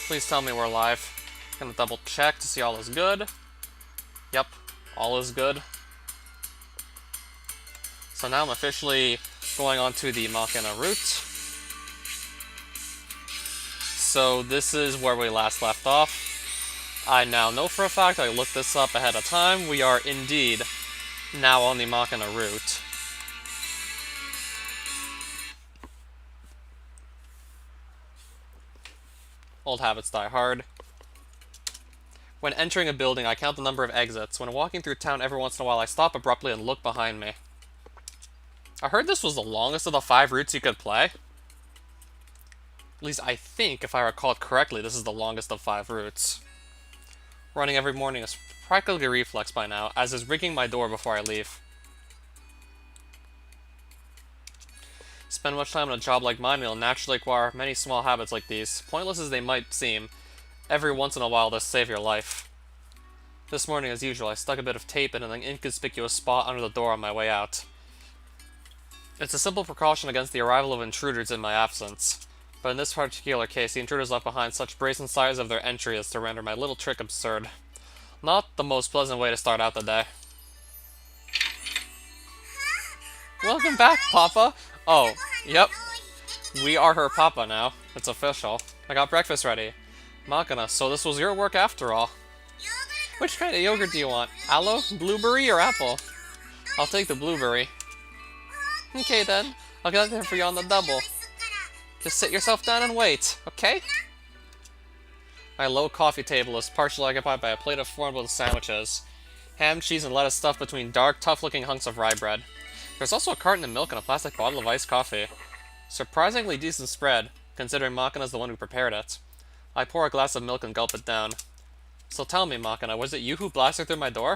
Please tell me we're live. Gonna double check to see all is good. Yep, all is good. So now I'm officially going on to the Makina route. So this is where we last left off. I now know for a fact, I looked this up ahead of time, we are indeed now on the Makina route. Old habits die hard. When entering a building, I count the number of exits. When walking through town, every once in a while I stop abruptly and look behind me. I heard this was the longest of the 5 routes you could play. At least I think, if I recall it correctly, this is the longest of 5 routes. Running every morning is practically a reflex by now, as is rigging my door before I leave. Spend much time on a job like mine, you'll naturally acquire many small habits like these. Pointless as they might seem, every once in a while they'll save your life. This morning, as usual, I stuck a bit of tape in an inconspicuous spot under the door on my way out. It's a simple precaution against the arrival of intruders in my absence, but in this particular case, the intruders left behind such brazen signs of their entry as to render my little trick absurd. Not the most pleasant way to start out the day. Welcome back, Papa! Oh, yep. We are her Papa now. It's official. I got breakfast ready. Makina, so this was your work after all. Which kind of yogurt do you want? Aloe, blueberry, or apple? I'll take the blueberry. Okay then, I'll get that for you on the double. Just sit yourself down and wait, okay? My low coffee table is partially occupied by a plate of four-boiled sandwiches. Ham, cheese, and lettuce stuffed between dark, tough-looking hunks of rye bread. There's also a carton of milk and a plastic bottle of iced coffee. Surprisingly decent spread, considering Makina's the one who prepared it. I pour a glass of milk and gulp it down. So tell me, Makina, was it you who blasted through my door?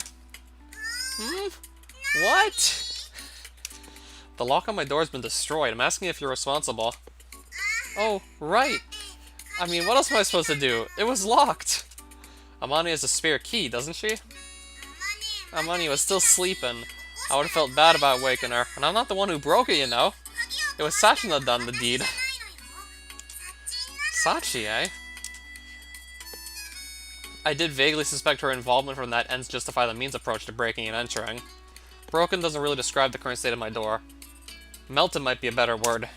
What? The lock on my door has been destroyed. I'm asking if you're responsible. Oh, right. I mean, what else am I supposed to do? It was locked. Amani has a spare key, doesn't she? Amani was still sleeping. I would have felt bad about waking her. And I'm not the one who broke it, you know. It was Sachin that done the deed. Sachi, eh? I did vaguely suspect her involvement from that ends justify the means approach to breaking and entering. Broken doesn't really describe the current state of my door. Melted might be a better word.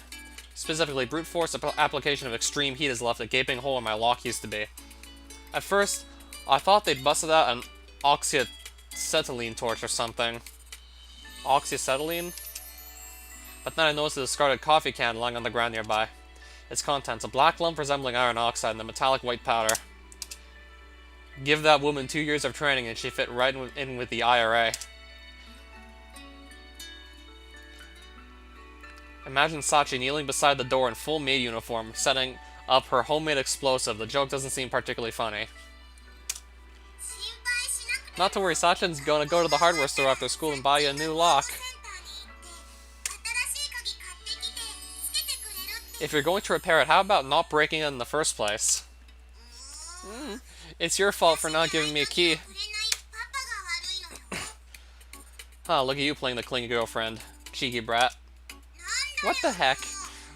Specifically, brute force application of extreme heat has left a gaping hole where my lock used to be. At first, I thought they'd busted out an oxyacetylene torch or something. Oxyacetylene? But then I noticed a discarded coffee can lying on the ground nearby. Its contents, a black lump resembling iron oxide and a metallic white powder. Give that woman 2 years of training and she fit right in with the IRA. Imagine Sachi kneeling beside the door in full maid uniform, setting up her homemade explosive. The joke doesn't seem particularly funny. Not to worry, Sachin's gonna go to the hardware store after school and buy you a new lock. If you're going to repair it, how about not breaking it in the first place? It's your fault for not giving me a key. Huh, look at you playing the clingy girlfriend. Cheeky brat. What the heck?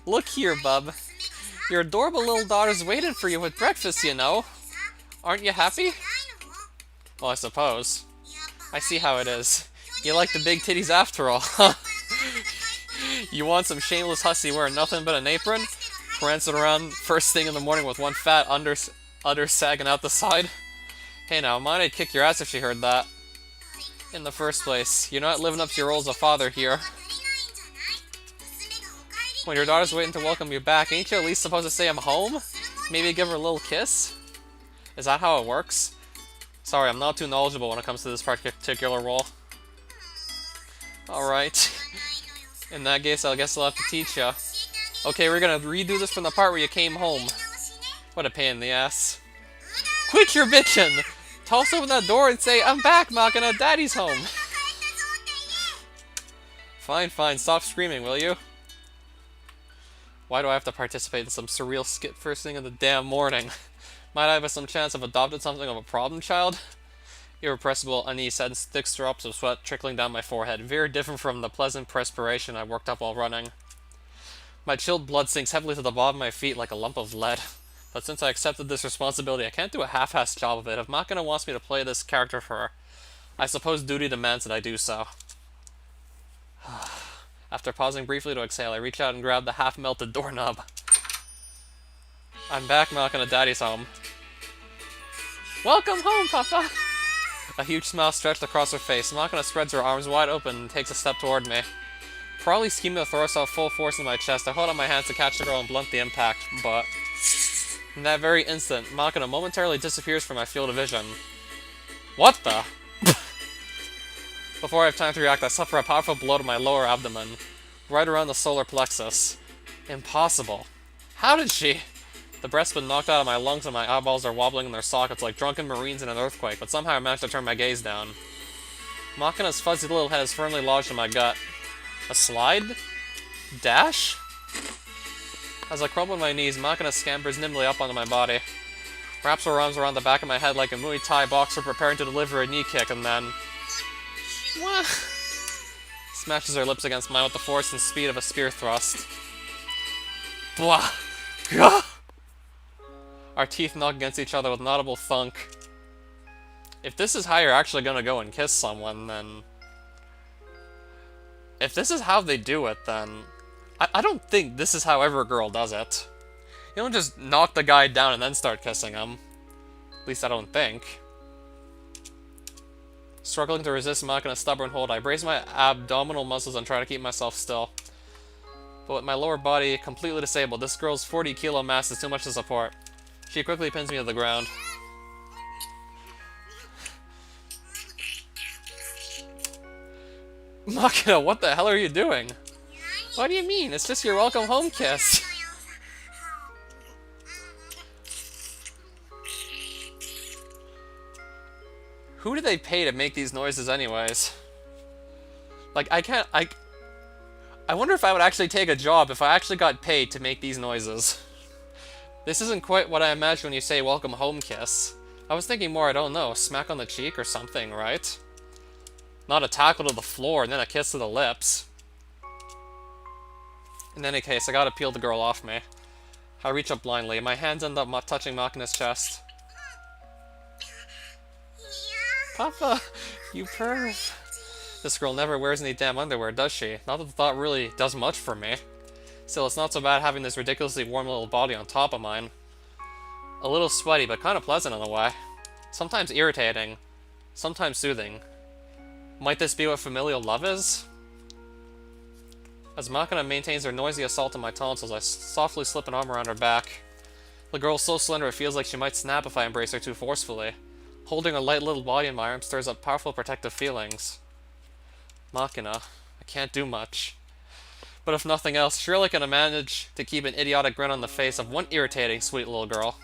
Look here, bub. Your adorable little daughter's waiting for you with breakfast, you know. Aren't you happy? Well, I suppose. I see how it is. You like the big titties after all, huh? You want some shameless hussy wearing nothing but an apron? Prancing around first thing in the morning with one fat udder sagging out the side? Hey now, mine would kick your ass if she heard that. In the first place, you're not living up to your role as a father here. When your daughter's waiting to welcome you back, ain't you at least supposed to say I'm home? Maybe give her a little kiss? Is that how it works? Sorry, I'm not too knowledgeable when it comes to this particular role. Alright. In that case, I guess I'll have to teach ya. Okay, we're gonna redo this from the part where you came home. What a pain in the ass. Quit your bitchin'! Toss open that door and say, I'm back, Makina, Daddy's home! Fine, fine, stop screaming, will you? Why do I have to participate in some surreal skit first thing in the damn morning? Might I have some chance of adopted something of a problem child? Irrepressible unease and thick drops of sweat trickling down my forehead, very different from the pleasant perspiration I worked up while running. My chilled blood sinks heavily to the bottom of my feet like a lump of lead. But since I accepted this responsibility, I can't do a half-assed job of it. If Makina wants me to play this character for her, I suppose duty demands that I do so. After pausing briefly to exhale, I reach out and grab the half-melted doorknob. I'm back, Makina. Daddy's home. Welcome home, Papa! A huge smile stretched across her face. Makina spreads her arms wide open and takes a step toward me. Probably scheming to throw herself full force in my chest, I hold out my hands to catch the girl and blunt the impact, but... in that very instant, Makina momentarily disappears from my field of vision. What the? Before I have time to react, I suffer a powerful blow to my lower abdomen, right around the solar plexus. Impossible. How did she? The breath's been knocked out of my lungs and my eyeballs are wobbling in their sockets like drunken marines in an earthquake, but somehow I managed to turn my gaze down. Makina's fuzzy little head is firmly lodged in my gut. A slide? Dash? As I crumble on my knees, Makina scampers nimbly up onto my body. Wraps her arms around the back of my head like a Muay Thai boxer preparing to deliver a knee kick, and then... what? Smashes her lips against mine with the force and speed of a spear thrust. Blah! Gah! Our teeth knock against each other with an audible thunk. If this is how you're actually gonna go and kiss someone, then... if this is how they do it, then... I don't think this is how every girl does it. You don't just knock the guy down and then start kissing him. At least I don't think. Struggling to resist Makina's stubborn hold, I brace my abdominal muscles and try to keep myself still. But with my lower body completely disabled, this girl's 40-kilo mass is too much to support. She quickly pins me to the ground. Makina, what the hell are you doing? What do you mean? It's just your welcome home kiss. Who do they pay to make these noises anyways? Like, I wonder if I would actually take a job if I actually got paid to make these noises. This isn't quite what I imagine when you say welcome home kiss. I was thinking more, I don't know, a smack on the cheek or something, right? Not a tackle to the floor and then a kiss to the lips. In any case, I gotta peel the girl off me. I reach up blindly, and my hands end up touching Makina's chest. Papa, you perv. This girl never wears any damn underwear, does she? Not that the thought really does much for me. Still, it's not so bad having this ridiculously warm little body on top of mine. A little sweaty, but kind of pleasant in a way. Sometimes irritating. Sometimes soothing. Might this be what familial love is? As Makina maintains her noisy assault on my tonsils, I softly slip an arm around her back. The girl's so slender it feels like she might snap if I embrace her too forcefully. Holding her light little body in my arms stirs up powerful protective feelings. Makina, I can't do much. But if nothing else, surely I can manage to keep an idiotic grin on the face of one irritating, sweet little girl.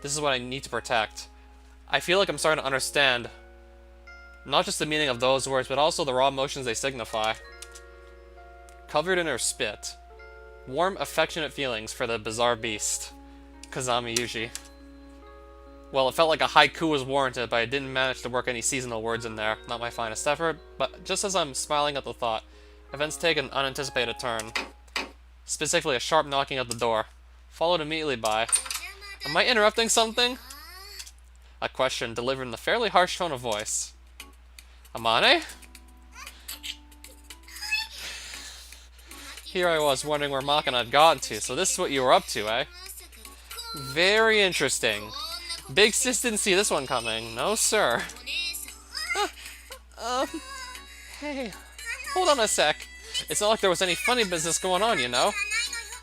This is what I need to protect. I feel like I'm starting to understand not just the meaning of those words, but also the raw emotions they signify. Covered in her spit. Warm, affectionate feelings for the bizarre beast. Kazami Yuji. Well, it felt like a haiku was warranted, but I didn't manage to work any seasonal words in there. Not my finest effort, but just as I'm smiling at the thought, events take an unanticipated turn. Specifically, a sharp knocking at the door, followed immediately by, "Am I interrupting something?" A question delivered in a fairly harsh tone of voice. "Amane?" Here I was wondering where Makina had gotten to, so this is what you were up to, eh? Very interesting. Big sis didn't see this one coming. No, sir. Hey, hold on a sec. It's not like there was any funny business going on, you know?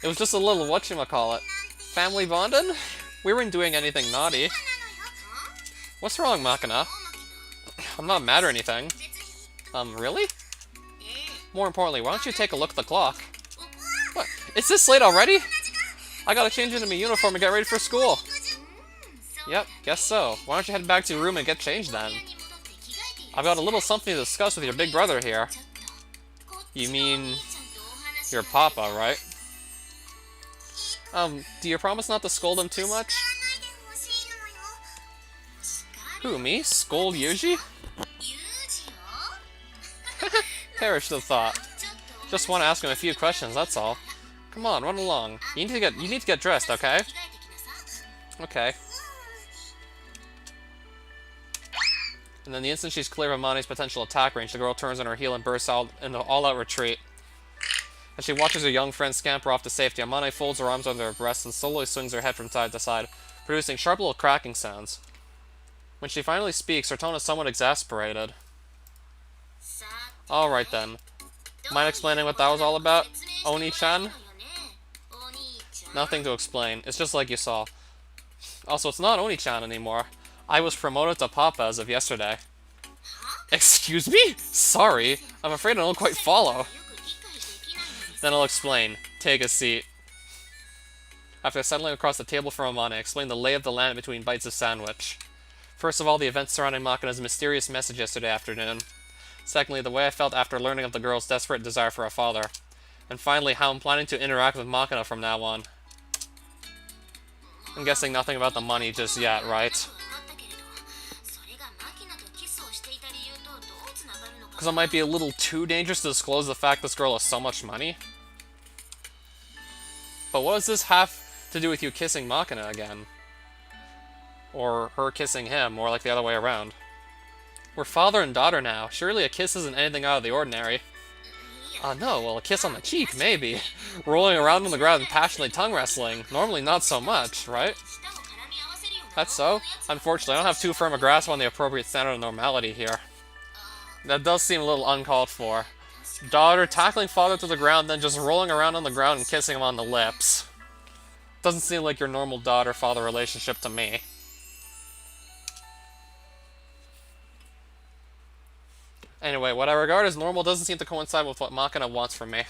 It was just a little whatchamacallit. Family bonding? We weren't doing anything naughty. What's wrong, Makina? I'm not mad or anything. Really? More importantly, why don't you take a look at the clock? What? It's this late already? I gotta change into my uniform and get ready for school. Yep, guess so. Why don't you head back to your room and get changed then? I've got a little something to discuss with your big brother here. You mean your papa, right? Do you promise not to scold him too much? Who, me? Scold Yuji? Perish the thought. Just want to ask him a few questions, that's all. Come on, run along. You need to get dressed, okay? Okay. And then the instant she's clear of Amani's potential attack range, the girl turns on her heel and bursts out into all-out retreat. As she watches her young friend scamper off to safety, Amani folds her arms under her breasts and slowly swings her head from side to side, producing sharp little cracking sounds. When she finally speaks, her tone is somewhat exasperated. Alright then. Mind explaining what that was all about, Oni-chan? Nothing to explain. It's just like you saw. Also, it's not Oni-chan anymore. I was promoted to Papa as of yesterday. Excuse me? Sorry. I'm afraid I don't quite follow. Then I'll explain. Take a seat. After settling across the table from Amani, I explained the lay of the land between bites of sandwich. First of all, the events surrounding Makina's mysterious message yesterday afternoon. Secondly, the way I felt after learning of the girl's desperate desire for a father. And finally, how I'm planning to interact with Makina from now on. I'm guessing nothing about the money just yet, right? Because it might be a little too dangerous to disclose the fact this girl has so much money. But what does this have to do with you kissing Makina again? Or her kissing him, or like the other way around? We're father and daughter now. Surely a kiss isn't anything out of the ordinary. No, well, a kiss on the cheek, maybe. Rolling around on the ground and passionately tongue wrestling. Normally not so much, right? That's so. Unfortunately, I don't have too firm a grasp on the appropriate standard of normality here. That does seem a little uncalled for. Daughter tackling father to the ground, then just rolling around on the ground and kissing him on the lips. Doesn't seem like your normal daughter-father relationship to me. Anyway, what I regard as normal doesn't seem to coincide with what Makina wants from me.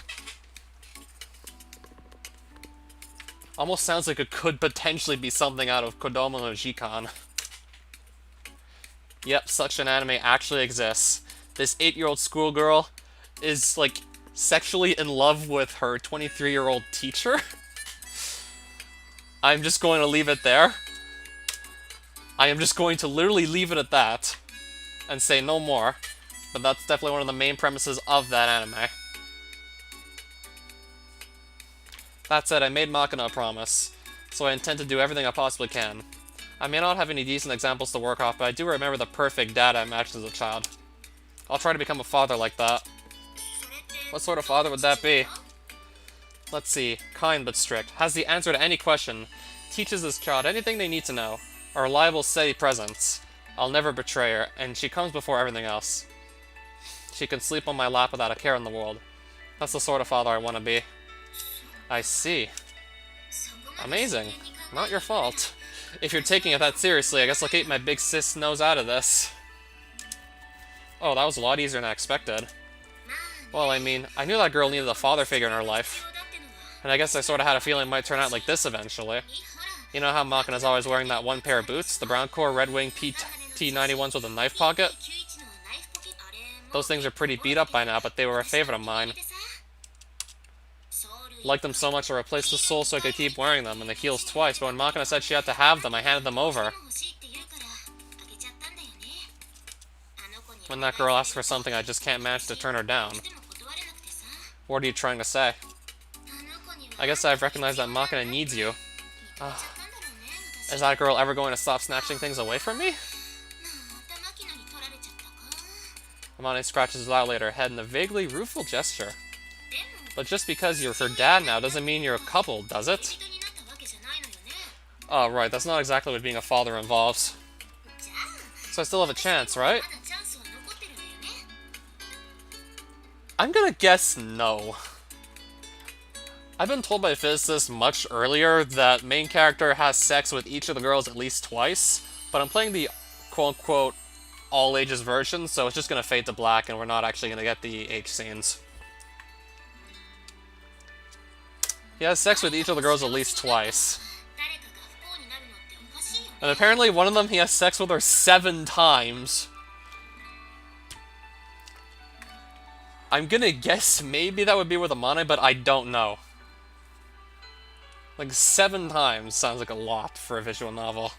Almost sounds like it could potentially be something out of Kodomo no Jikan. Yep, such an anime actually exists. This 8-year-old schoolgirl is, like, sexually in love with her 23-year-old teacher. I'm just going to leave it there. I am just going to literally leave it at that. And say no more. But that's definitely one of the main premises of that anime. That said, I made Makina a promise, so I intend to do everything I possibly can. I may not have any decent examples to work off, but I do remember the perfect dad I imagined as a child. I'll try to become a father like that. What sort of father would that be? Let's see. Kind but strict. Has the answer to any question. Teaches his child anything they need to know. A reliable, steady presence. I'll never betray her, and she comes before everything else. She can sleep on my lap without a care in the world. That's the sort of father I want to be. I see. Amazing. Not your fault. If you're taking it that seriously, I guess I'll keep my big sis nose out of this. Oh, that was a lot easier than I expected. Well, I mean, I knew that girl needed a father figure in her life. And I guess I sort of had a feeling it might turn out like this eventually. You know how Makina's always wearing that one pair of boots? The brown core Red Wing PT91s with a knife pocket? Those things are pretty beat up by now, but they were a favorite of mine. Liked them so much I replaced the sole so I could keep wearing them, and the heels twice, but when Makina said she had to have them, I handed them over. When that girl asks for something, I just can't manage to turn her down. What are you trying to say? I guess I've recognized that Makina needs you. Is that girl ever going to stop snatching things away from me? Amani scratches loudly at her head in a vaguely rueful gesture. But just because you're her dad now doesn't mean you're a couple, does it? Oh, right, that's not exactly what being a father involves. So I still have a chance, right? I'm gonna guess no. I've been told by physicists much earlier that main character has sex with each of the girls at least twice, but I'm playing the quote-unquote all-ages version, so it's just gonna fade to black and we're not actually gonna get the H scenes. He has sex with each of the girls at least twice. And apparently one of them he has sex with her 7 times. I'm gonna guess maybe that would be with Amane, but I don't know. Like 7 times sounds like a lot for a visual novel.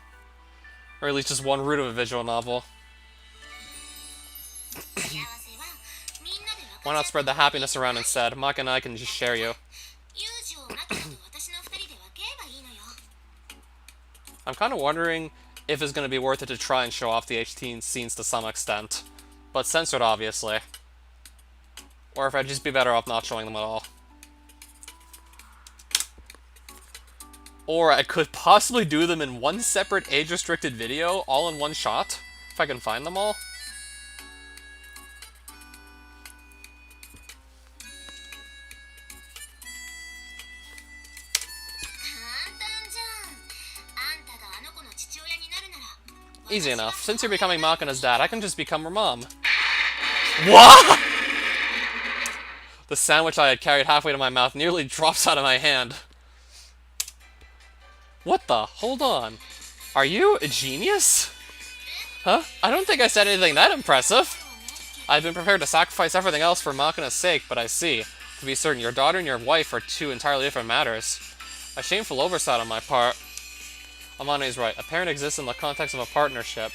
Or at least just one root of a visual novel. Why not spread the happiness around instead? Maka and I can just share you. I'm kind of wondering if it's going to be worth it to try and show off the HT scenes to some extent. But censored, obviously. Or if I'd just be better off not showing them at all. Or I could possibly do them in one separate age-restricted video, all in one shot, if I can find them all. Easy enough. Since you're becoming Makina's dad, I can just become her mom. What? The sandwich I had carried halfway to my mouth nearly drops out of my hand. What the? Hold on. Are you a genius? Huh? I don't think I said anything that impressive. I've been prepared to sacrifice everything else for Makina's sake, but I see. To be certain, your daughter and your wife are two entirely different matters. A shameful oversight on my part. Amane is right. A parent exists in the context of a partnership.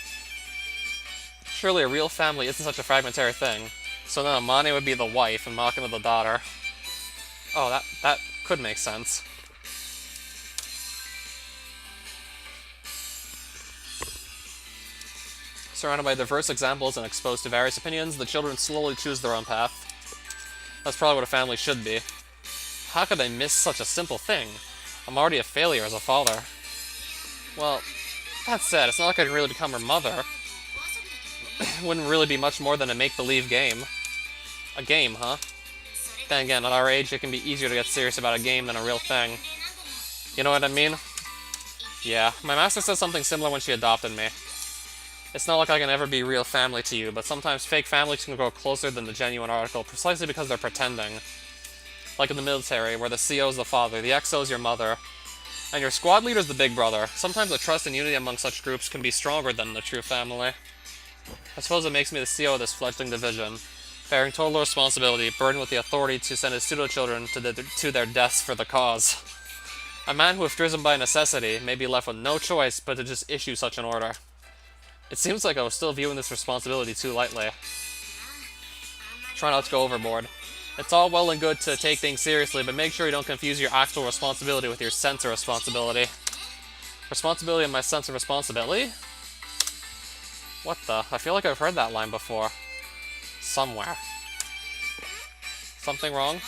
Surely a real family isn't such a fragmentary thing. So then Amane would be the wife and Makina the daughter. Oh, that could make sense. Surrounded by diverse examples and exposed to various opinions, the children slowly choose their own path. That's probably what a family should be. How could I miss such a simple thing? I'm already a failure as a father. Well, that said, it's not like I can really become her mother. It wouldn't really be much more than a make-believe game. A game, huh? Then again, at our age, it can be easier to get serious about a game than a real thing. You know what I mean? Yeah, my master said something similar when she adopted me. It's not like I can ever be real family to you, but sometimes fake families can grow closer than the genuine article, precisely because they're pretending. Like in the military, where the CO is the father, the XO is your mother, and your squad leader is the big brother. Sometimes the trust and unity among such groups can be stronger than the true family. I suppose it makes me the CO of this fledgling division, bearing total responsibility, burdened with the authority to send his pseudo-children to their deaths for the cause. A man who, if driven by necessity, may be left with no choice but to just issue such an order. It seems like I was still viewing this responsibility too lightly. Try not to go overboard. It's all well and good to take things seriously, but make sure you don't confuse your actual responsibility with your sense of responsibility. Responsibility and my sense of responsibility? What the? I feel like I've heard that line before. Somewhere. Something wrong?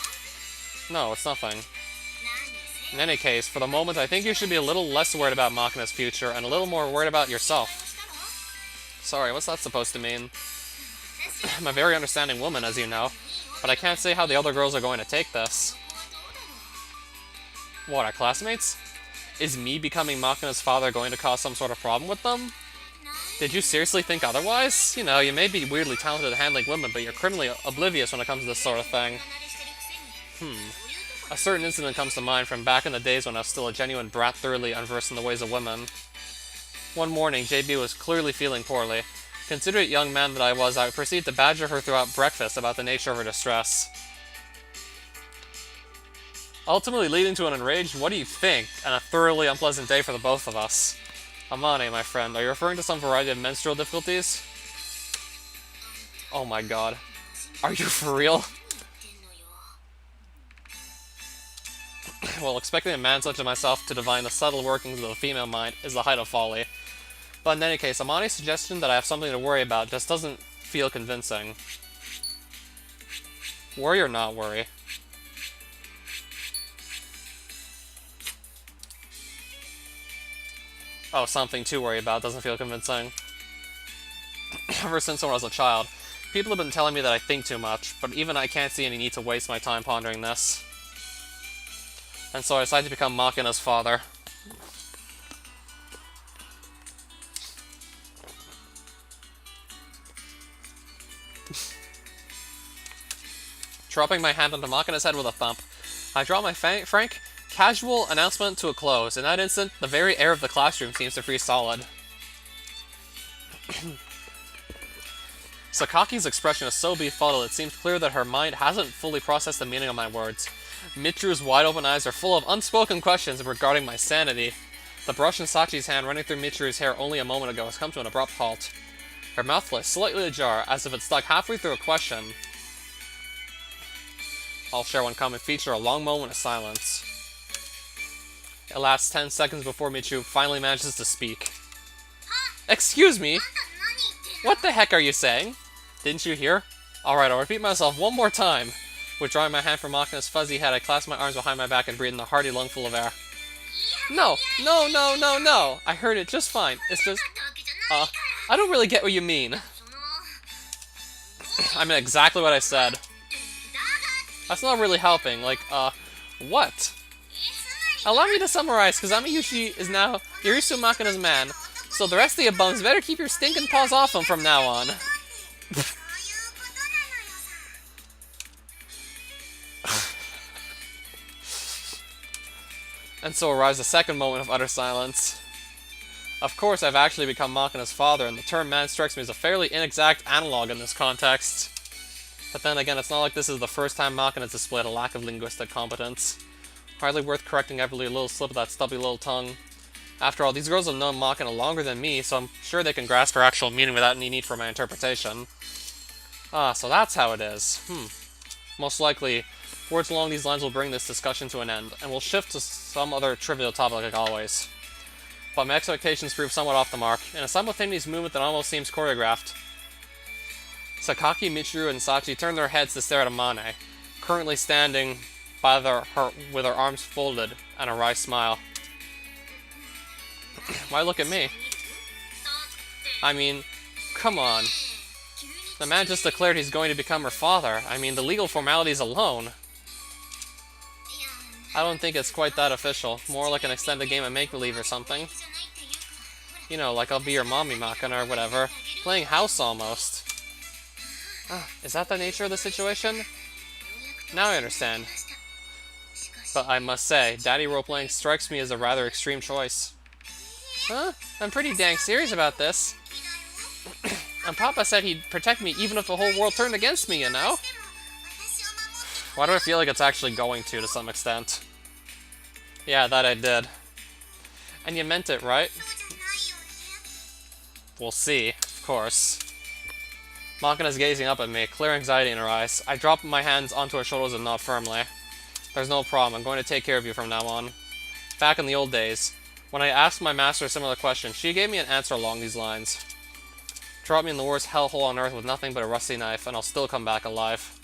No, it's nothing. In any case, for the moment, I think you should be a little less worried about Makina's future and a little more worried about yourself. Sorry, what's that supposed to mean? I'm a very understanding woman, as you know, but I can't say how the other girls are going to take this. What, our classmates? Is me becoming Makina's father going to cause some sort of problem with them? Did you seriously think otherwise? You know, you may be weirdly talented at handling women, but you're criminally oblivious when it comes to this sort of thing. A certain incident comes to mind from back in the days when I was still a genuine brat, thoroughly unversed in the ways of women. One morning, JB was clearly feeling poorly. Considerate young man that I was, I proceeded to badger her throughout breakfast about the nature of her distress. Ultimately leading to an enraged, "What do you think?" and a thoroughly unpleasant day for the both of us. Amane, my friend, are you referring to some variety of menstrual difficulties? Oh my god. Are you for real? Well, expecting a man such as myself to divine the subtle workings of the female mind is the height of folly. But in any case, Amane's suggestion that I have something to worry about just doesn't feel convincing. Worry or not worry? Oh, something to worry about doesn't feel convincing. Ever since when I was a child, people have been telling me that I think too much, but even I can't see any need to waste my time pondering this. And so I decided to become Makina's father. Dropping my hand onto Makina's head with a thump, I draw my frank, casual announcement to a close. In that instant, the very air of the classroom seems to freeze solid. Sakaki's expression is so befuddled it seems clear that her mind hasn't fully processed the meaning of my words. Mitru's wide-open eyes are full of unspoken questions regarding my sanity. The brush in Sachi's hand running through Mitru's hair only a moment ago has come to an abrupt halt. Her mouth lies slightly ajar, as if it stuck halfway through a question. I'll share one common feature, a long moment of silence. It lasts 10 seconds before Michiru finally manages to speak. Excuse me? What the heck are you saying? Didn't you hear? Alright, I'll repeat myself one more time. Withdrawing my hand from Makina's fuzzy head, I clasped my arms behind my back and breathed in a hearty lungful of air. No! No, no, no, no! I heard it just fine. It's just... I don't really get what you mean. I mean exactly what I said. That's not really helping. Like, what? Allow me to summarize, because Amiyushi is now Irisu Makina's man, so the rest of you bums better keep your stinking paws off him from now on. And so arrives the second moment of utter silence. Of course, I've actually become Makina's father, and the term man strikes me as a fairly inexact analog in this context. But then again, it's not like this is the first time Makina has displayed a lack of linguistic competence. Hardly worth correcting every little slip of that stubby little tongue. After all, these girls have known Makina longer than me, so I'm sure they can grasp her actual meaning without any need for my interpretation. Ah, so that's how it is. Most likely, words along these lines will bring this discussion to an end, and we'll shift to some other trivial topic like always. But my expectations prove somewhat off the mark, in a simultaneous movement that almost seems choreographed. Sakaki, Michiru, and Sachi turn their heads to stare at Amane, currently standing by with her arms folded and a wry smile. Why look at me? I mean, come on. The man just declared he's going to become her father. I mean, the legal formalities alone. I don't think it's quite that official. More like an extended game of make-believe or something. You know, like I'll be your mommy Makina or whatever. Playing house almost. Is that the nature of the situation? Now I understand. But I must say, daddy role-playing strikes me as a rather extreme choice. Huh? I'm pretty dang serious about this. And Papa said he'd protect me even if the whole world turned against me, you know? Why do I feel like it's actually going to some extent? Yeah, that I did. And you meant it, right? We'll see, of course. Makina's gazing up at me, clear anxiety in her eyes. I drop my hands onto her shoulders and nod firmly. There's no problem, I'm going to take care of you from now on. Back in the old days, when I asked my master a similar question, she gave me an answer along these lines. Drop me in the worst hellhole on earth with nothing but a rusty knife, and I'll still come back alive.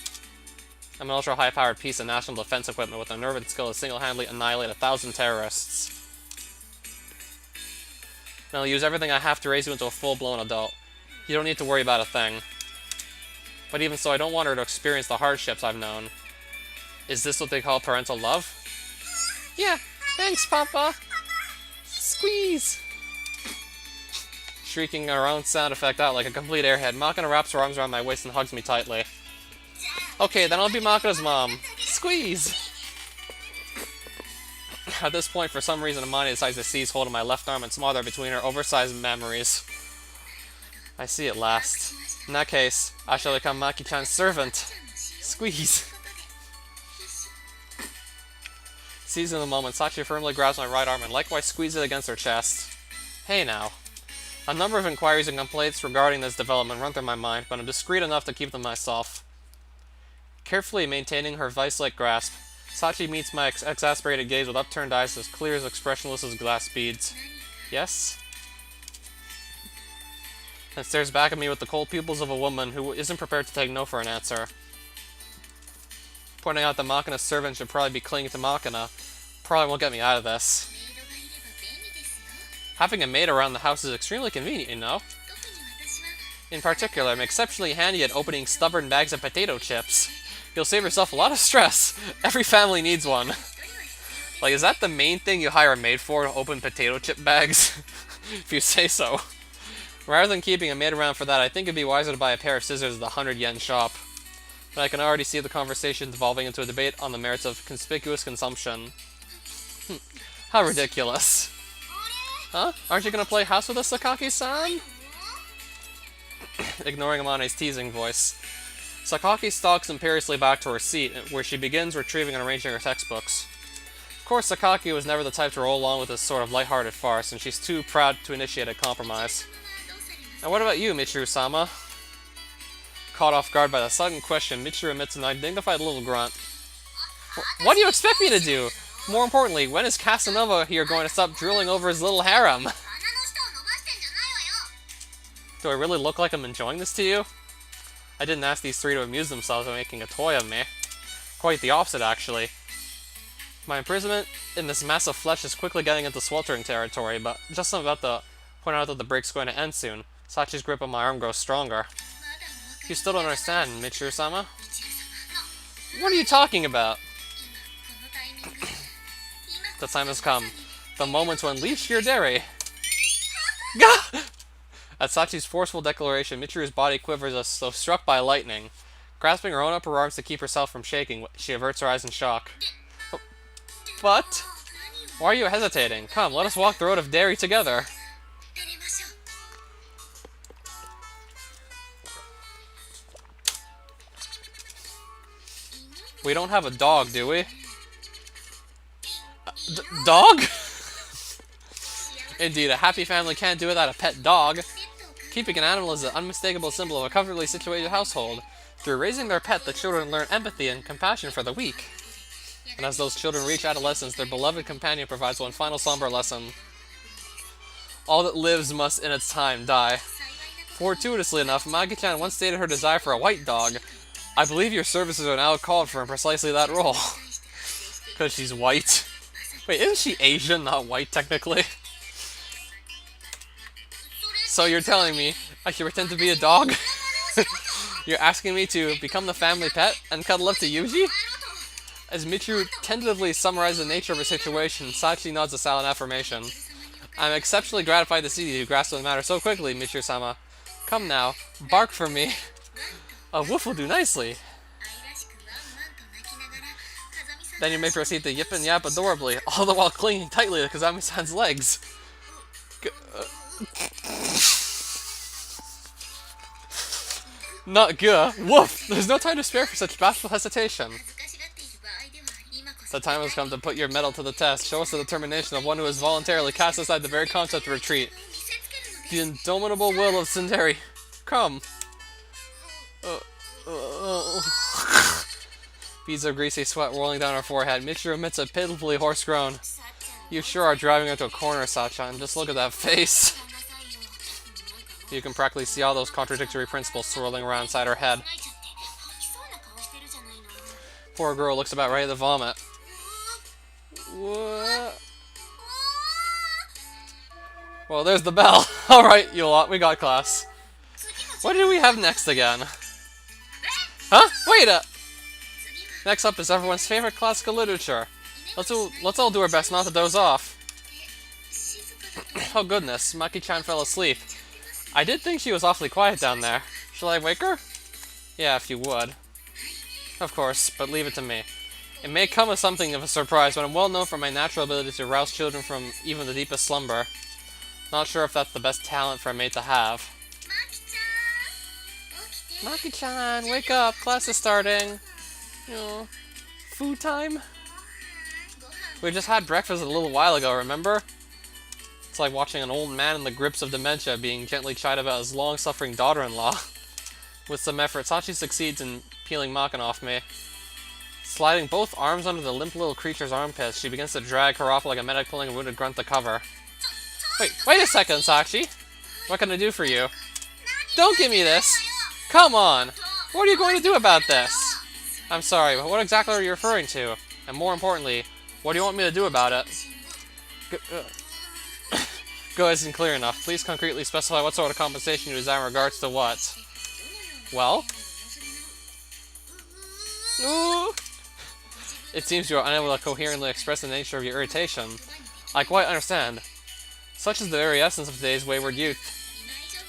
I'm an ultra-high-powered piece of national defense equipment with a nerve and skill to single-handedly annihilate 1,000 terrorists. And I'll use everything I have to raise you into a full-blown adult. You don't need to worry about a thing. But even so, I don't want her to experience the hardships I've known. Is this what they call parental love? Yeah, thanks, Papa! Squeeze! Shrieking her own sound effect out like a complete airhead, Makina wraps her arms around my waist and hugs me tightly. Okay, then I'll be Makina's mom. Squeeze! At this point, for some reason, Amani decides to seize hold of my left arm and smother between her oversized memories. I see at last. In that case, I shall become Maki-chan's servant. Squeeze! Seizing the moment, Sachi firmly grabs my right arm and likewise squeezes it against her chest. Hey now. A number of inquiries and complaints regarding this development run through my mind, but I'm discreet enough to keep them myself. Carefully maintaining her vice-like grasp, Sachi meets my exasperated gaze with upturned eyes as clear as expressionless as glass beads. Yes? And stares back at me with the cold pupils of a woman who isn't prepared to take no for an answer. Pointing out that Makina's servant should probably be clinging to Makina probably won't get me out of this. Having a maid around the house is extremely convenient, you know? In particular, I'm exceptionally handy at opening stubborn bags of potato chips. You'll save yourself a lot of stress. Every family needs one. Like, is that the main thing you hire a maid for, to open potato chip bags? If you say so. Rather than keeping a maid around for that, I think it'd be wiser to buy a pair of scissors at the 100-yen shop. But I can already see the conversation devolving into a debate on the merits of conspicuous consumption. How ridiculous. Huh? Aren't you gonna play house with us, Sakaki-san? Ignoring Amane's teasing voice. Sakaki stalks imperiously back to her seat, where she begins retrieving and arranging her textbooks. Of course, Sakaki was never the type to roll along with this sort of lighthearted farce, and she's too proud to initiate a compromise. And what about you, Michiru-sama? Caught off guard by the sudden question, Michiru emits an undignified little grunt. What do you expect me to do? More importantly, when is Casanova here going to stop drooling over his little harem? Do I really look like I'm enjoying this to you? I didn't ask these three to amuse themselves by making a toy of me. Quite the opposite, actually. My imprisonment in this mass of flesh is quickly getting into sweltering territory, but just I'm about to point out that the break's going to end soon. Sachi's grip on my arm grows stronger. You still don't understand, Michiru-sama? What are you talking about? The time has come. The moment to unleash your dairy. Gah! At Sachi's forceful declaration, Michiru's body quivers as though struck by lightning. Grasping her own upper arms to keep herself from shaking, she averts her eyes in shock. But? Why are you hesitating? Come, let us walk the road of dairy together. We don't have a dog, do we? Dog? Indeed, a happy family can't do without a pet dog. Keeping an animal is an unmistakable symbol of a comfortably situated household. Through raising their pet, the children learn empathy and compassion for the weak. And as those children reach adolescence, their beloved companion provides one final somber lesson. All that lives must in its time die. Fortuitously enough, Maki-chan once stated her desire for a white dog. I believe your services are now called for in precisely that role. Because she's white. Wait, isn't she Asian, not white, technically? So you're telling me I should pretend to be a dog? You're asking me to become the family pet and cuddle up to Yuji? As Michiru tentatively summarizes the nature of her situation, Sachi nods a silent affirmation. I'm exceptionally gratified to see you grasp the matter so quickly, Michiru-sama. Come now, bark for me. A woof will do nicely. Then you may proceed to yip and yap adorably, all the while clinging tightly to Kazami-san's legs. Not good. Woof! There's no time to spare for such bashful hesitation. The time has come to put your mettle to the test. Show us the determination of one who has voluntarily cast aside the very concept of retreat. The indomitable will of Tsundere. Come. Beads of greasy sweat rolling down her forehead. Michiru emits a pitifully hoarse groan. You sure are driving her into a corner, Sachan. Just look at that face. You can practically see all those contradictory principles swirling around inside her head. Poor girl looks about ready to vomit. What? Well, there's the bell. Alright, you lot, we got class. What do we have next again? Huh? Wait up! Next up is everyone's favorite classical literature. Let's all do our best not to doze off. Oh goodness, Maki-chan fell asleep. I did think she was awfully quiet down there. Shall I wake her? Yeah, if you would. Of course, but leave it to me. It may come as something of a surprise, but I'm well known for my natural ability to rouse children from even the deepest slumber. Not sure if that's the best talent for a mate to have. Maki-chan, wake up! Class is starting! You know, food time? We just had breakfast a little while ago, remember? It's like watching an old man in the grips of dementia being gently chided about his long-suffering daughter-in-law. With some effort, Sachi succeeds in peeling Makina off me. Sliding both arms under the limp little creature's armpits, she begins to drag her off like a medic pulling a wounded grunt to cover. Wait a second, Sachi! What can I do for you? Don't give me this! Come on! What are you going to do about this? I'm sorry, but what exactly are you referring to? And more importantly, what do you want me to do about it? Go isn't clear enough. Please concretely specify what sort of compensation you desire in regards to what. Well? Ooh. It seems you are unable to coherently express the nature of your irritation. I quite understand. Such is the very essence of today's wayward youth.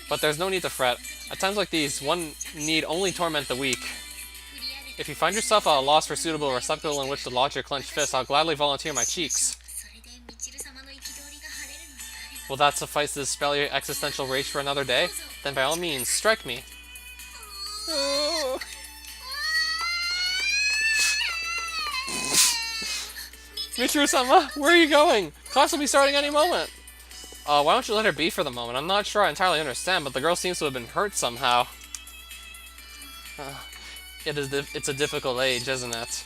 But there's no need to fret. At times like these, one need only torment the weak. If you find yourself at a loss for suitable receptacle in which to lodge your clenched fist, I'll gladly volunteer my cheeks. Will that suffice to dispel your existential rage for another day? Then by all means, strike me. Michiru-sama, where are you going? Class will be starting any moment. Why don't you let her be for the moment? I'm not sure I entirely understand, but the girl seems to have been hurt somehow. It's a difficult age, isn't it?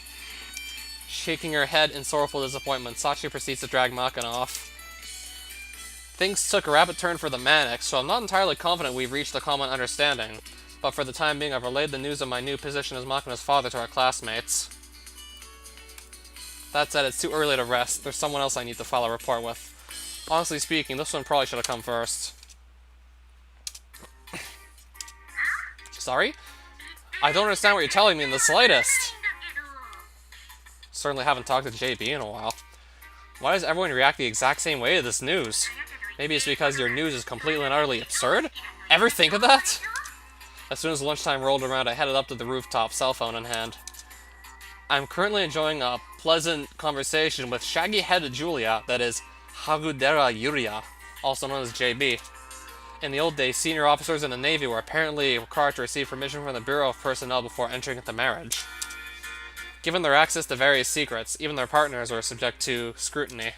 Shaking her head in sorrowful disappointment, Sachi proceeds to drag Makina off. Things took a rapid turn for the Manic, so I'm not entirely confident we've reached a common understanding. But for the time being, I've relayed the news of my new position as Makina's father to our classmates. That said, it's too early to rest. There's someone else I need to file a report with. Honestly speaking, this one probably should have come first. Sorry? I don't understand what you're telling me in the slightest. Certainly haven't talked to JB in a while. Why does everyone react the exact same way to this news? Maybe it's because your news is completely and utterly absurd? Ever think of that? As soon as lunchtime rolled around, I headed up to the rooftop, cell phone in hand. I'm currently enjoying a pleasant conversation with shaggy-headed Julia, that is, Hagudera Yuria, also known as JB. In the old days, senior officers in the Navy were apparently required to receive permission from the Bureau of Personnel before entering into marriage. Given their access to various secrets, even their partners were subject to scrutiny.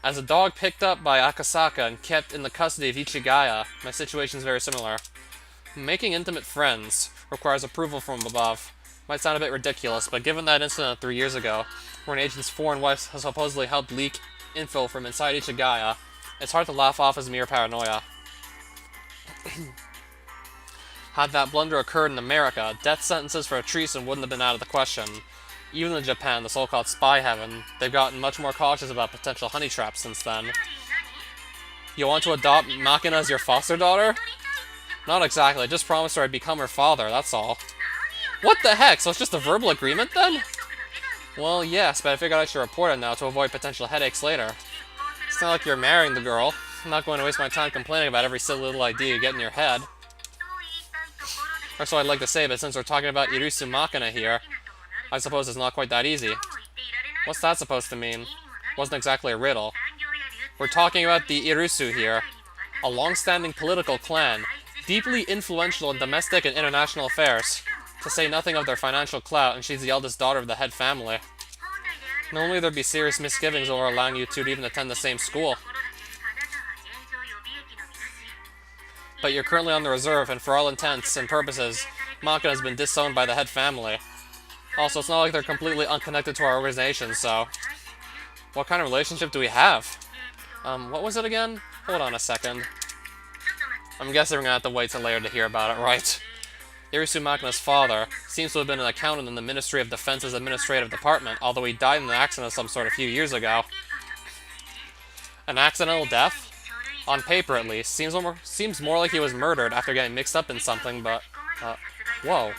As a dog picked up by Akasaka and kept in the custody of Ichigaya, my situation is very similar. Making intimate friends requires approval from above. Might sound a bit ridiculous, but given that incident 3 years ago, where an agent's foreign wife has supposedly helped leak info from inside Ichigaya, it's hard to laugh off as mere paranoia. Had that blunder occurred in America, death sentences for treason wouldn't have been out of the question. Even in Japan, the so-called spy heaven, they've gotten much more cautious about potential honey traps since then. You want to adopt Makina as your foster daughter? Not exactly, just promised her I'd become her father, that's all. What the heck, so it's just a verbal agreement then? Well, yes, but I figured I should report it now to avoid potential headaches later. It's not like you're marrying the girl. I'm not going to waste my time complaining about every silly little idea you get in your head. Or so I'd like to say, but since we're talking about Irisu Makina here, I suppose it's not quite that easy. What's that supposed to mean? Wasn't exactly a riddle. We're talking about the Irisu here, a long-standing political clan, deeply influential in domestic and international affairs, to say nothing of their financial clout, and she's the eldest daughter of the head family. Normally there'd be serious misgivings over allowing you two to even attend the same school. But you're currently on the reserve, and for all intents and purposes, Makina has been disowned by the head family. Also, it's not like they're completely unconnected to our organization, so... What kind of relationship do we have? What was it again? Hold on a second. I'm guessing we're gonna have to wait till later to hear about it, right? Irisu Makina's father seems to have been an accountant in the Ministry of Defense's administrative department, although he died in an accident of some sort a few years ago. An accidental death? On paper, at least. Seems more like he was murdered after getting mixed up in something, but... whoa.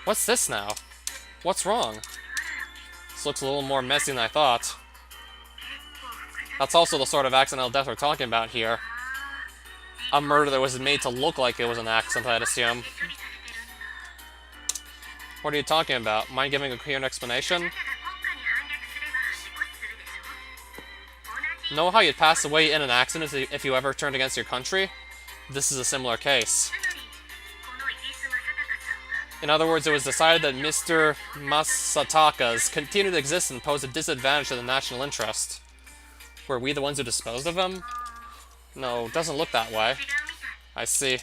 What's this now? What's wrong? This looks a little more messy than I thought. That's also the sort of accidental death we're talking about here. A murder that was made to look like it was an accident, I'd assume. What are you talking about? Mind giving a coherent explanation? Know how you'd pass away in an accident if you ever turned against your country? This is a similar case. In other words, it was decided that Mr. Masataka's continued existence posed a disadvantage to the national interest. Were we the ones who disposed of him? No, doesn't look that way. I see.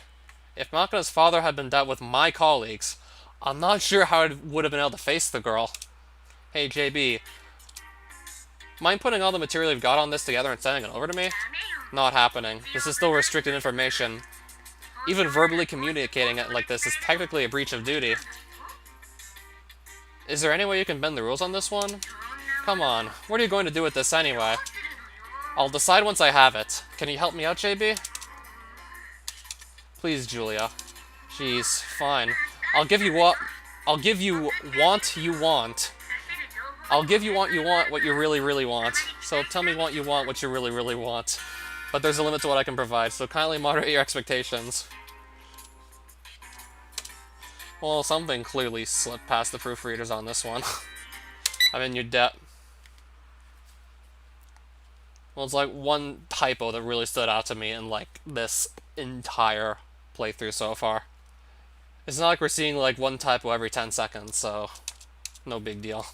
If Makina's father had been dealt with my colleagues, I'm not sure how I would have been able to face the girl. Hey, JB. Mind putting all the material you've got on this together and sending it over to me? Not happening. This is still restricted information. Even verbally communicating it like this is technically a breach of duty. Is there any way you can bend the rules on this one? Come on, what are you going to do with this anyway? I'll decide once I have it. Can you help me out, JB? Please, Julia. Jeez, fine. I'll give you what you want. I'll give you what you really, really want. So tell me what you really, really want. But there's a limit to what I can provide, so kindly moderate your expectations. Well, something clearly slipped past the proofreaders on this one. I'm in your debt. Well, it's like one typo that really stood out to me in, like, this entire playthrough so far. It's not like we're seeing, like, one typo every 10 seconds, so no big deal.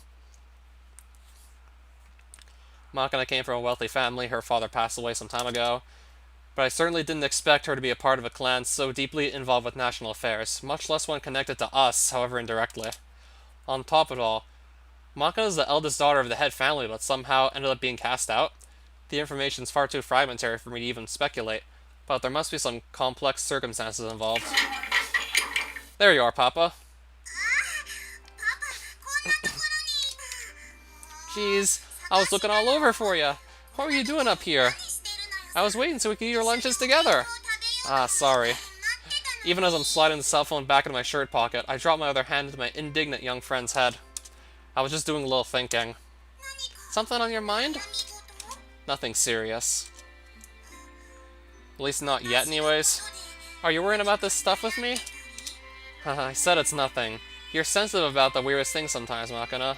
Makina came from a wealthy family. Her father passed away some time ago. But I certainly didn't expect her to be a part of a clan so deeply involved with national affairs, much less one connected to us, however indirectly. On top of it all, Makina is the eldest daughter of the head family, but somehow ended up being cast out. The information's far too fragmentary for me to even speculate, but there must be some complex circumstances involved. There you are, Papa. Jeez, I was looking all over for you. What were you doing up here? I was waiting so we could eat our lunches together. Ah, sorry. Even as I'm sliding the cell phone back into my shirt pocket, I drop my other hand into my indignant young friend's head. I was just doing a little thinking. Something on your mind? Nothing serious. At least not yet, anyways. Are you worrying about this stuff with me? Haha, I said it's nothing. You're sensitive about the weirdest things sometimes, Makina.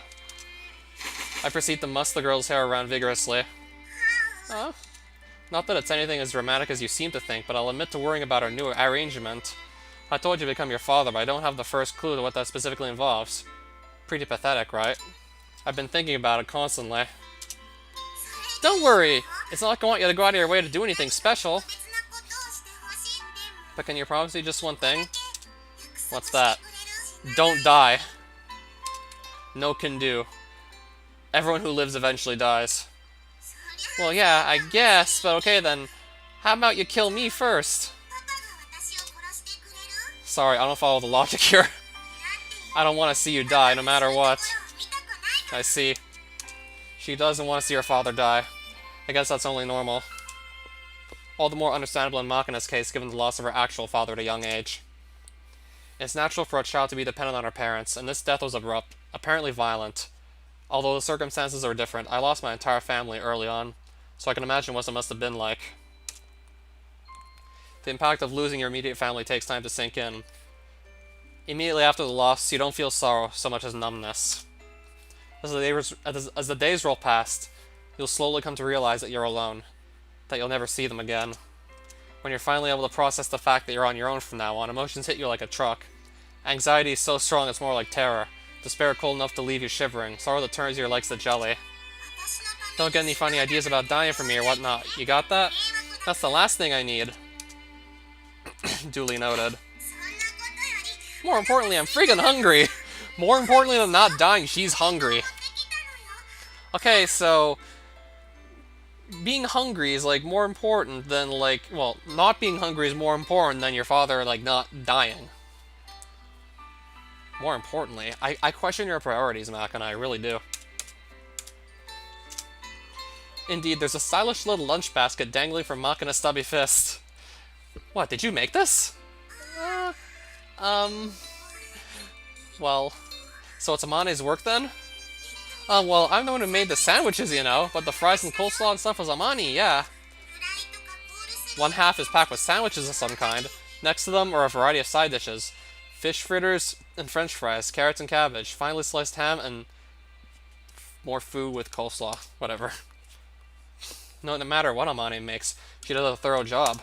I proceed to muss the girl's hair around vigorously. Huh? Not that it's anything as dramatic as you seem to think, but I'll admit to worrying about our new arrangement. I told you to become your father, but I don't have the first clue to what that specifically involves. Pretty pathetic, right? I've been thinking about it constantly. Don't worry! It's not like I want you to go out of your way to do anything special. But can you promise me just one thing? What's that? Don't die. No can do. Everyone who lives eventually dies. Well, yeah, I guess, but okay then. How about you kill me first? Sorry, I don't follow the logic here. I don't want to see you die, no matter what. I see. She doesn't want to see her father die. I guess that's only normal. All the more understandable in Makina's case, given the loss of her actual father at a young age. It's natural for a child to be dependent on her parents, and this death was abrupt, apparently violent. Although the circumstances are different, I lost my entire family early on, so I can imagine what it must have been like. The impact of losing your immediate family takes time to sink in. Immediately after the loss, you don't feel sorrow so much as numbness. As the days roll past, you'll slowly come to realize that you're alone, that you'll never see them again. When you're finally able to process the fact that you're on your own from now on, emotions hit you like a truck. Anxiety is so strong it's more like terror. Despair cold enough to leave you shivering. Sorrow that turns your legs to jelly. Don't get any funny ideas about dying from me or whatnot. You got that? That's the last thing I need. Duly noted. More importantly, I'm freaking hungry! More importantly than not dying, she's hungry. Okay, so... being hungry is, like, more important than, like... well, not being hungry is more important than your father, like, not dying. More importantly, I question your priorities, Makina, I really do. Indeed, there's a stylish little lunch basket dangling from Makina's stubby fist. What, did you make this? Well... so it's Amane's work then? Well, I'm the one who made the sandwiches, you know, but the fries and coleslaw and stuff was Amani, yeah. One half is packed with sandwiches of some kind. Next to them are a variety of side dishes. Fish fritters and french fries, carrots and cabbage, finely sliced ham, and more food with coleslaw. Whatever. No matter what Amani makes, she does a thorough job.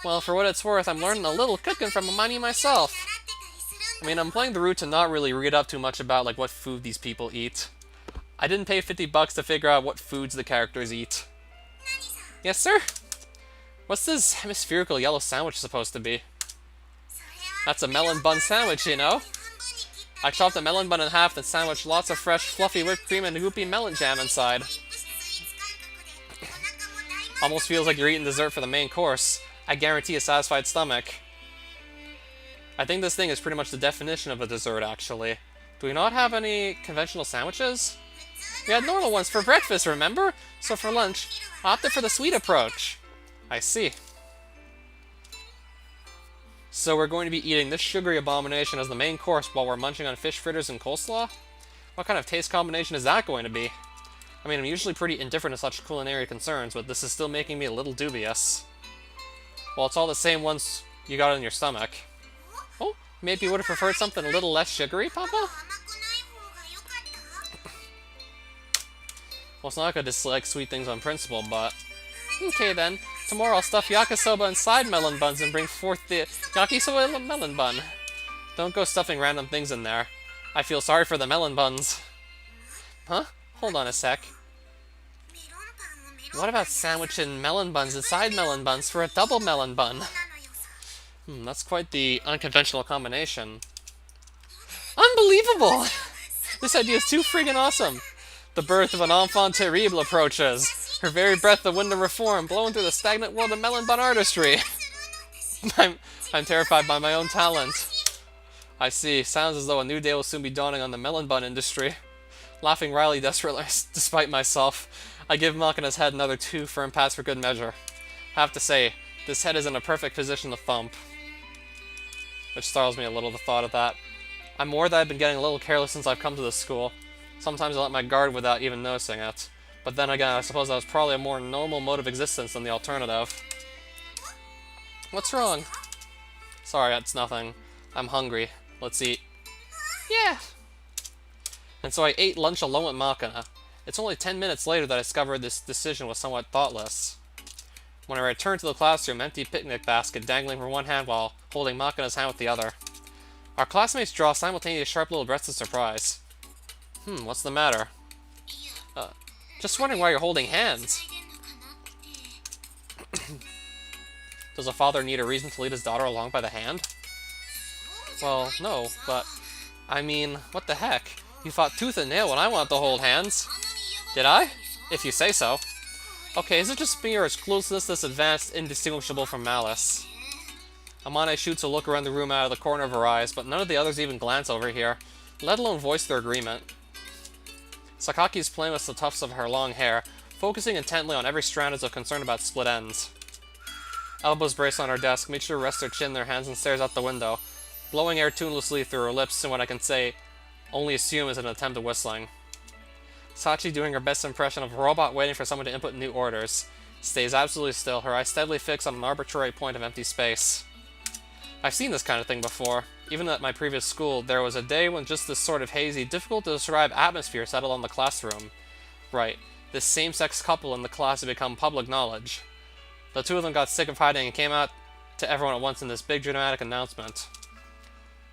Well, for what it's worth, I'm learning a little cooking from Amani myself. I mean, I'm playing the route to not really read up too much about, like, what food these people eat. I didn't pay $50 to figure out what foods the characters eat. Yes, sir? What's this hemispherical yellow sandwich supposed to be? That's a melon bun sandwich, you know? I chopped the melon bun in half, then sandwiched lots of fresh, fluffy whipped cream and goopy melon jam inside. Almost feels like you're eating dessert for the main course. I guarantee a satisfied stomach. I think this thing is pretty much the definition of a dessert, actually. Do we not have any conventional sandwiches? We had normal ones for breakfast, remember? So for lunch, I opted for the sweet approach. I see. So we're going to be eating this sugary abomination as the main course while we're munching on fish fritters and coleslaw? What kind of taste combination is that going to be? I mean, I'm usually pretty indifferent to such culinary concerns, but this is still making me a little dubious. Well, it's all the same once you got it in your stomach. Oh, maybe you would have preferred something a little less sugary, Papa? Well, it's not like I dislike sweet things on principle, but... okay then, tomorrow I'll stuff yakisoba inside melon buns and bring forth the yakisoba melon bun. Don't go stuffing random things in there. I feel sorry for the melon buns. Huh? Hold on a sec. What about sandwiching melon buns inside melon buns for a double melon bun? That's quite the unconventional combination. Unbelievable! This idea is too friggin' awesome! The birth of an enfant terrible approaches. Her very breath the wind of reform, blowing through the stagnant world of melon bun artistry. I'm terrified by my own talent. I see. Sounds as though a new day will soon be dawning on the melon bun industry. Laughing wryly desperately, despite myself, I give Makina's head another 2 firm pats for good measure. I have to say, this head is in a perfect position to thump. Which startles me a little, the thought of that. I'm aware that I've been getting a little careless since I've come to this school. Sometimes I let my guard without even noticing it. But then again, I suppose that was probably a more normal mode of existence than the alternative. What's wrong? Sorry, it's nothing. I'm hungry. Let's eat. Yeah! And so I ate lunch alone with Makina. It's only 10 minutes later that I discovered this decision was somewhat thoughtless. When I returned to the classroom, empty picnic basket dangling from one hand while holding Makina's hand with the other. Our classmates draw simultaneous sharp little breaths of surprise. What's the matter? Just wondering why you're holding hands. Does a father need a reason to lead his daughter along by the hand? Well, no, but... I mean, what the heck? You fought tooth and nail when I wanted to hold hands. Did I? If you say so. Okay, is it just me or is closeness this advanced indistinguishable from malice? Amane shoots a look around the room out of the corner of her eyes, but none of the others even glance over here, let alone voice their agreement. Sakaki is playing with the tufts of her long hair, focusing intently on every strand as if concerned about split ends. Elbows braced on her desk, Michiru rests her chin in their hands and stares out the window, blowing air tunelessly through her lips in what I can only assume is an attempt at whistling. Sachi, doing her best impression of a robot waiting for someone to input new orders, stays absolutely still, her eyes steadily fixed on an arbitrary point of empty space. I've seen this kind of thing before. Even at my previous school, there was a day when just this sort of hazy, difficult-to-describe atmosphere settled on the classroom. Right, this same-sex couple in the class had become public knowledge. The two of them got sick of hiding and came out to everyone at once in this big dramatic announcement.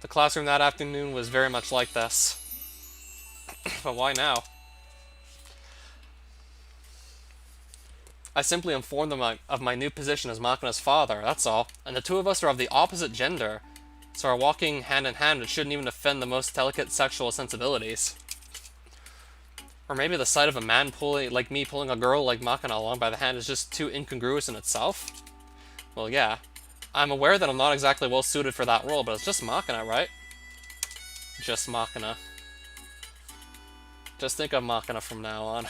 The classroom that afternoon was very much like this. But why now? I simply informed them of my new position as Makina's father, that's all. And the two of us are of the opposite gender, so our walking hand in hand shouldn't even offend the most delicate sexual sensibilities. Or maybe the sight of a man like me pulling a girl like Makina along by the hand is just too incongruous in itself? Well, yeah. I'm aware that I'm not exactly well suited for that role, but it's just Makina, right? Just Makina. Just think of Makina from now on.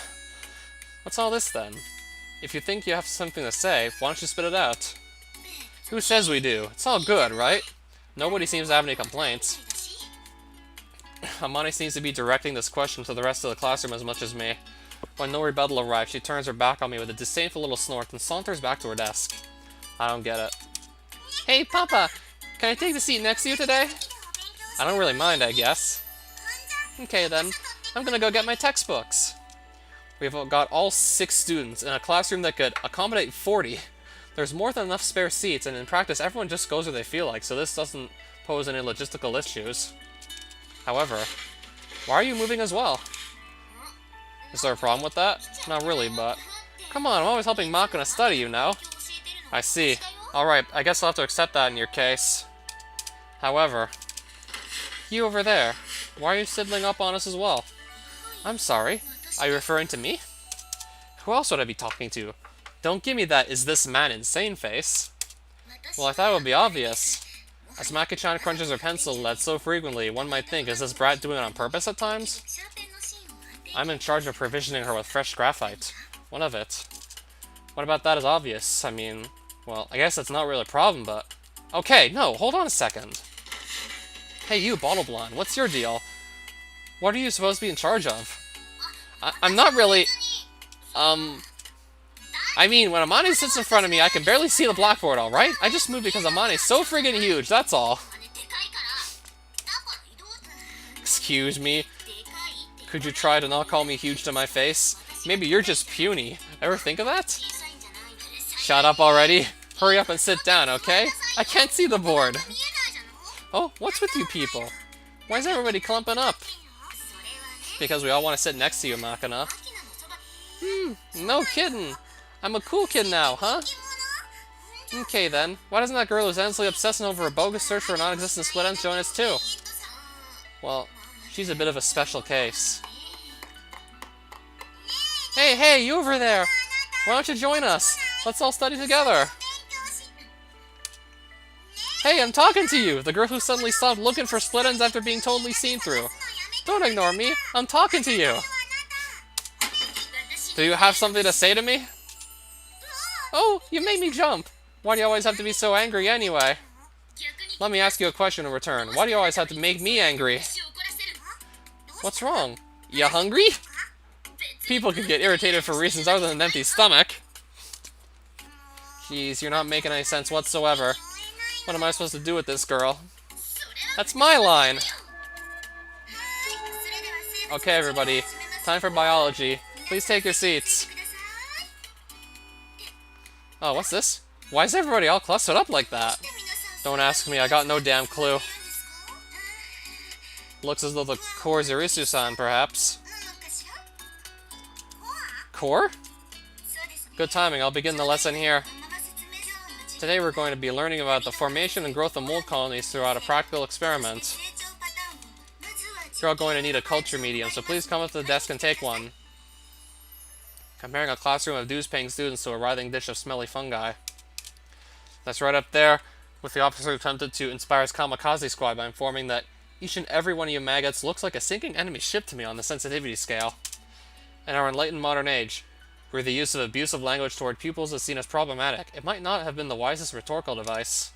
What's all this then? If you think you have something to say, why don't you spit it out? Who says we do? It's all good, right? Nobody seems to have any complaints. Amane seems to be directing this question to the rest of the classroom as much as me. When no rebuttal arrives, she turns her back on me with a disdainful little snort and saunters back to her desk. I don't get it. Hey, Papa! Can I take the seat next to you today? I don't really mind, I guess. Okay then, I'm gonna go get my textbooks. We've got all 6 students in a classroom that could accommodate 40. There's more than enough spare seats, and in practice everyone just goes where they feel like, so this doesn't pose any logistical issues. However, why are you moving as well? Is there a problem with that? Not really, but... Come on, I'm always helping Makina study, you know? I see. Alright, I guess I'll have to accept that in your case. However, you over there, why are you sidling up on us as well? I'm sorry. Are you referring to me? Who else would I be talking to? Don't give me that "is this man insane" face. Well, I thought it would be obvious. As Maki-chan crunches her pencil lead so frequently, one might think, is this brat doing it on purpose at times? I'm in charge of provisioning her with fresh graphite. One of it. What about that is obvious? I mean, well, I guess that's not really a problem, but... Okay, no, hold on a second. Hey you, Bottle Blonde, what's your deal? What are you supposed to be in charge of? I'm not really... I mean, when Amane sits in front of me, I can barely see the blackboard, alright? I just moved because Amane's so friggin' huge, that's all. Excuse me? Could you try to not call me huge to my face? Maybe you're just puny. Ever think of that? Shut up already. Hurry up and sit down, okay? I can't see the board. Oh, what's with you people? Why is everybody clumping up? Because we all want to sit next to you, Makina. No kidding. I'm a cool kid now, huh? Okay then, why doesn't that girl who's endlessly obsessing over a bogus search for a non-existent split ends join us too? Well, She's a bit of a special case. Hey, you over there! Why don't you join us? Let's all study together. Hey, I'm talking to you! The girl who suddenly stopped looking for split ends after being totally seen through. Don't ignore me. I'm talking to you. Do you have something to say to me? Oh, you made me jump. Why do you always have to be so angry anyway? Let me ask you a question in return. Why do you always have to make me angry? What's wrong? You hungry? People can get irritated for reasons other than an empty stomach. Jeez, you're not making any sense whatsoever. What am I supposed to do with this girl? That's my line! Okay, everybody. Time for biology. Please take your seats. Oh, what's this? Why is everybody all clustered up like that? Don't ask me, I got no damn clue. Looks as though the core is Irisu-san, perhaps. Core? Good timing, I'll begin the lesson here. Today we're going to be learning about the formation and growth of mold colonies throughout a practical experiment. You're all going to need a culture medium, so please come up to the desk and take one. Comparing a classroom of dues-paying students to a writhing dish of smelly fungi. That's right up there with the officer who attempted to inspire his kamikaze squad by informing that each and every one of you maggots looks like a sinking enemy ship to me on the sensitivity scale. In our enlightened modern age, where the use of abusive language toward pupils is seen as problematic, it might not have been the wisest rhetorical device,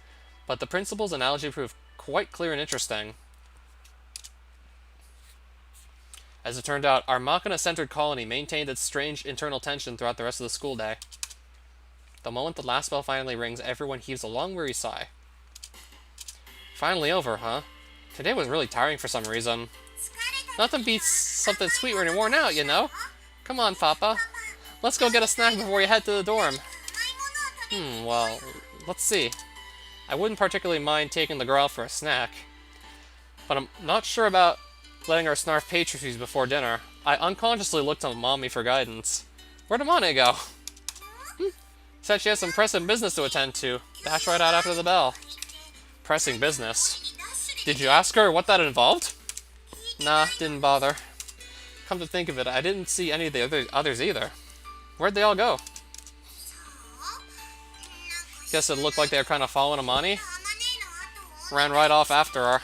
but the principal's analogy proved quite clear and interesting. As it turned out, our Makina-centered colony maintained its strange internal tension throughout the rest of the school day. The moment the last bell finally rings, everyone heaves a long, weary sigh. Finally over, huh? Today was really tiring for some reason. Nothing beats something sweet when you're worn out, you know? Come on, Papa. Let's go get a snack before you head to the dorm. Well, let's see. I wouldn't particularly mind taking the girl out for a snack, but I'm not sure about letting her snarf pastries before dinner. I unconsciously looked to Mommy for guidance. Where'd Amane go? Said she has some pressing business to attend to. Dash right out after the bell. Pressing business? Did you ask her what that involved? Nah, didn't bother. Come to think of it, I didn't see any of the others either. Where'd they all go? Guess it looked like they were kind of following Amane. Ran right off after her.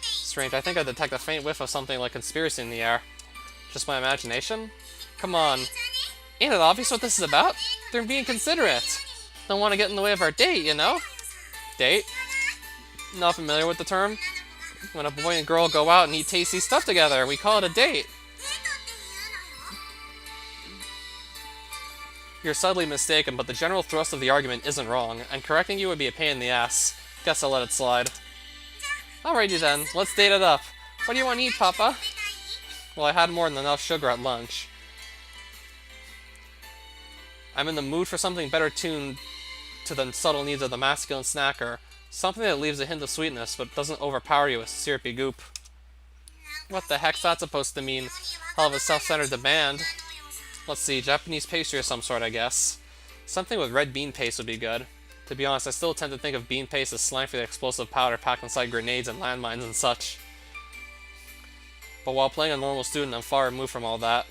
Strange, I think I detect a faint whiff of something like conspiracy in the air. Just my imagination? Come on. Ain't it obvious what this is about? They're being considerate. Don't want to get in the way of our date, you know? Date? Not familiar with the term? When a boy and girl go out and eat tasty stuff together, we call it a date. You're subtly mistaken, but the general thrust of the argument isn't wrong, and correcting you would be a pain in the ass. Guess I'll let it slide. Alrighty then, let's date it up. What do you want to eat, Papa? Well, I had more than enough sugar at lunch. I'm in the mood for something better tuned to the subtle needs of the masculine snacker. Something that leaves a hint of sweetness, but doesn't overpower you with syrupy goop. What the heck's that supposed to mean? Hell of a self-centered demand. Let's see, Japanese pastry of some sort, I guess. Something with red bean paste would be good. To be honest, I still tend to think of bean paste as slang for the explosive powder packed inside grenades and landmines and such. But while playing a normal student, I'm far removed from all that.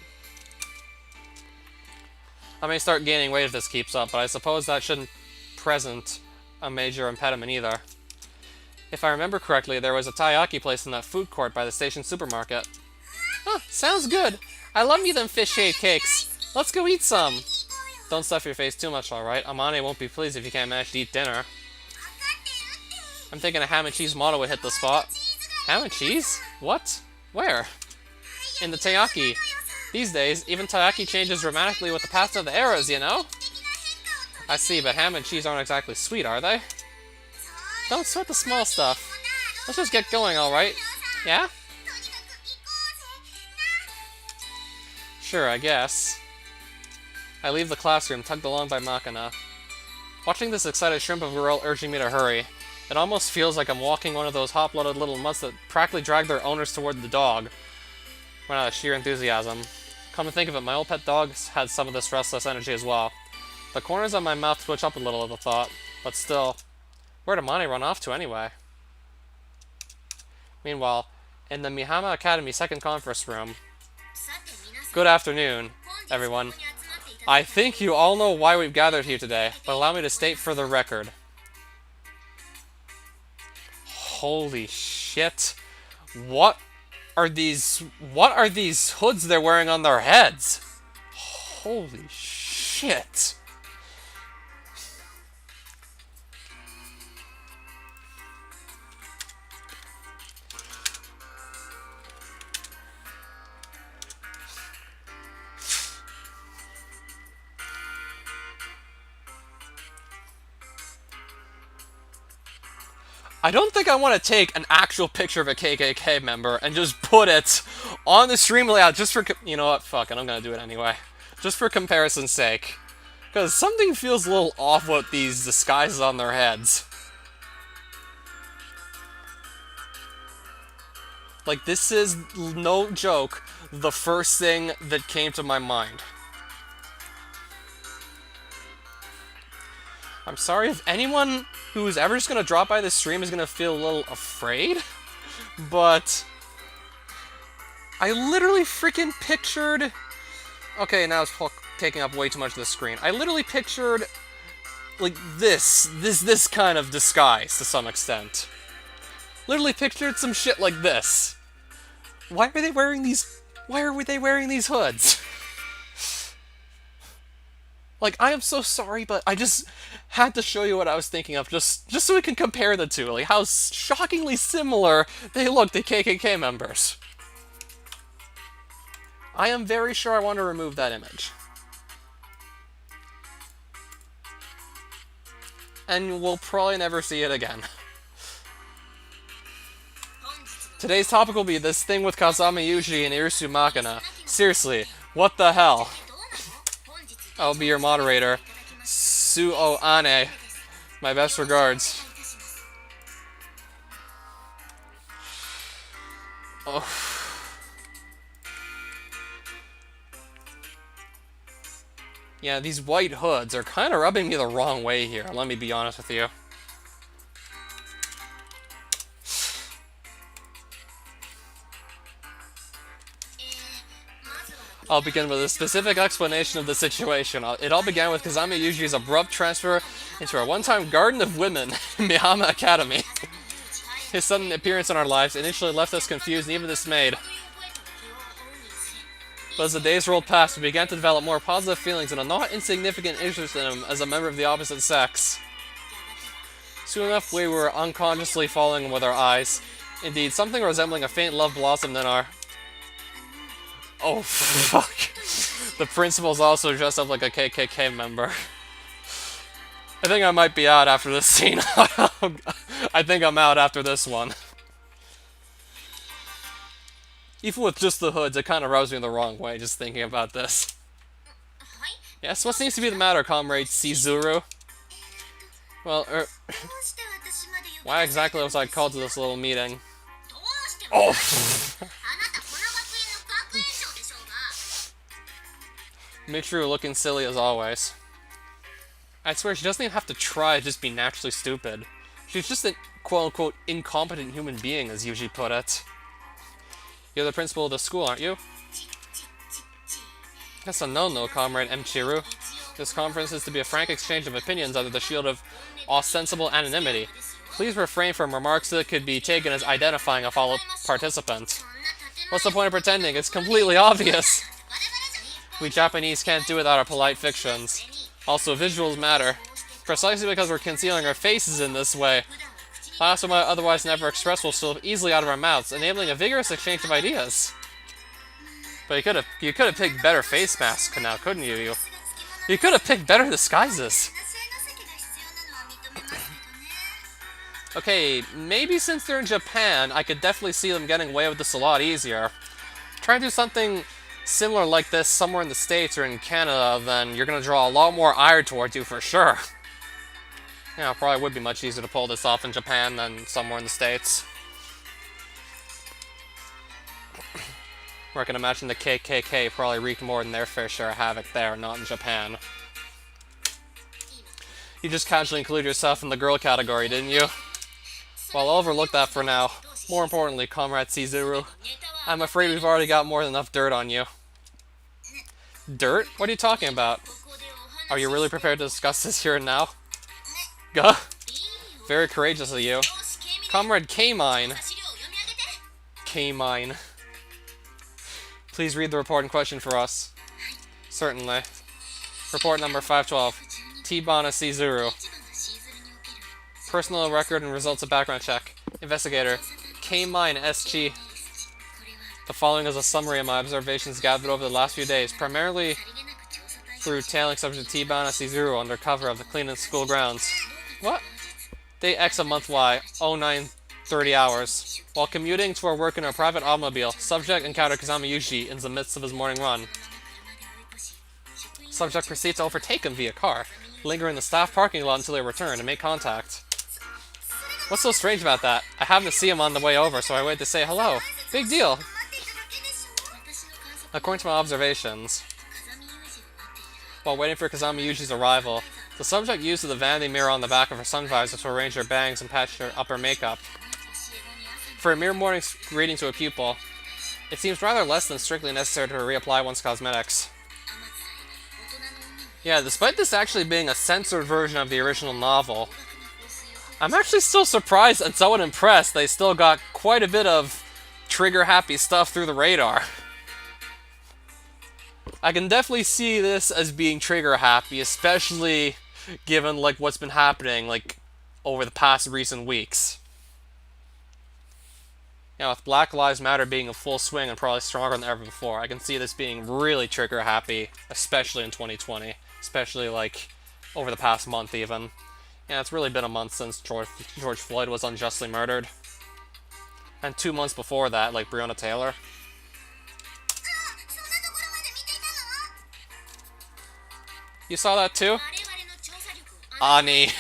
I may start gaining weight if this keeps up, but I suppose that shouldn't present a major impediment either. If I remember correctly, there was a taiyaki place in that food court by the station supermarket. Huh, sounds good. I love me them fish-shaped cakes. Let's go eat some. Don't stuff your face too much, alright? Amane won't be pleased if you can't manage to eat dinner. I'm thinking a ham and cheese model would hit the spot. Ham and cheese? What? Where? In the taiyaki. These days, even taiyaki changes dramatically with the passing of the eras, you know? I see, but ham and cheese aren't exactly sweet, are they? Don't sweat the small stuff. Let's just get going, alright? Yeah? Sure, I guess. I leave the classroom, tugged along by Makina. Watching this excited shrimp of a girl urging me to hurry, it almost feels like I'm walking one of those hot-blooded little mutts that practically drag their owners toward the dog. Run out of sheer enthusiasm. Come to think of it, my old pet dog had some of this restless energy as well. The corners of my mouth twitch up a little at the thought, but still, where'd Amane run off to anyway? Meanwhile, in the Mihama Academy second conference room. Good afternoon, everyone. I think you all know why we've gathered here today, but allow me to state for the record. Holy shit. What are these hoods they're wearing on their heads? Holy shit. I don't think I want to take an actual picture of a KKK member and just put it on the stream layout just for... You know what? Fuck it. I'm going to do it anyway. Just for comparison's sake. Because something feels a little off with these disguises on their heads. Like, this is, no joke, the first thing that came to my mind. I'm sorry if anyone who's ever just gonna drop by this stream is gonna feel a little afraid, but I literally freaking pictured... Okay, now it's taking up way too much of the screen. I literally pictured, like, this kind of disguise, to some extent. Literally pictured some shit like this. Why are they wearing these... Why are they wearing these hoods? Like, I am so sorry, but I just had to show you what I was thinking of, just so we can compare the two, like how shockingly similar they look to KKK members. I am very sure I want to remove that image. And we'll probably never see it again. Today's topic will be this thing with Kazama Yuji and Irisu Makina. Seriously, what the hell? I'll be your moderator, Suo Ane. My best regards. Oh. Yeah, these white hoods are kind of rubbing me the wrong way here, let me be honest with you. I'll begin with a specific explanation of the situation. It all began with Kazama Yuji's abrupt transfer into our one-time Garden of Women in Mihama Academy. His sudden appearance in our lives initially left us confused and even dismayed. But as the days rolled past, we began to develop more positive feelings and a not insignificant interest in him as a member of the opposite sex. Soon enough, we were unconsciously following him with our eyes. Indeed, something resembling a faint love blossomed in our... Oh, fuck. The principal's also dressed up like a KKK member. I think I might be out after this scene. I think I'm out after this one. Even with just the hoods, it kind of rubs me the wrong way just thinking about this. Yes, what seems to be the matter, comrade Shizuru? Well, why exactly was I called to this little meeting? Oh! Michiru looking silly as always. I swear she doesn't even have to try to just be naturally stupid. She's just a quote-unquote incompetent human being, as Yuji put it. You're the principal of the school, aren't you? That's a no-no, comrade Michiru. This conference is to be a frank exchange of opinions under the shield of ostensible anonymity. Please refrain from remarks that could be taken as identifying a fellow participant. What's the point of pretending? It's completely obvious. We Japanese can't do without our polite fictions. Also, visuals matter. Precisely because we're concealing our faces in this way, thoughts we might otherwise never express will slip easily out of our mouths, enabling a vigorous exchange of ideas. But you could have picked better face masks now, couldn't you? You could have picked better disguises. Okay, maybe since they're in Japan, I could definitely see them getting away with this a lot easier. Try and do something similar like this somewhere in the States or in Canada, then you're going to draw a lot more ire towards you for sure. Yeah, it probably would be much easier to pull this off in Japan than somewhere in the States. Where I can imagine the KKK probably wreaked more than their fair share of havoc there, not in Japan. You just casually included yourself in the girl category, didn't you? Well, I'll overlook that for now. More importantly, Comrade Chizuru, I'm afraid we've already got more than enough dirt on you. Dirt? What are you talking about? Are you really prepared to discuss this here and now? Guh. Very courageous of you. Comrade K-Mine. K-Mine. Please read the report in question for us. Certainly. Report number 512. T-Bana Chizuru. Personal record and results of background check. Investigator. K-Mine SG. The following is a summary of my observations gathered over the last few days, primarily through tailing subject T-Bana Chizuru under cover of the cleaning school grounds. What? Day X a month Y, 0930 hours. While commuting to our work in a private automobile, subject encountered Kazama Yushi in the midst of his morning run. Subject proceeds to overtake him via car, linger in the staff parking lot until they return and make contact. What's so strange about that? I happened to see him on the way over, so I waited to say hello. Big deal. According to my observations, while waiting for Kazama Yushi's arrival, the subject used the vanity mirror on the back of her sun visor to arrange her bangs and patch her upper makeup. For a mere morning greeting to a pupil, it seems rather less than strictly necessary to reapply one's cosmetics. Yeah, despite this actually being a censored version of the original novel, I'm actually still surprised and somewhat impressed they still got quite a bit of trigger-happy stuff through the radar. I can definitely see this as being trigger-happy, especially given like what's been happening like over the past recent weeks. Yeah, with Black Lives Matter being in full swing and probably stronger than ever before, I can see this being really trigger-happy, especially in 2020. Especially, like, over the past month, even. Yeah, it's really been a month since George Floyd was unjustly murdered. And 2 months before that, like, Breonna Taylor. You saw that too? Ani.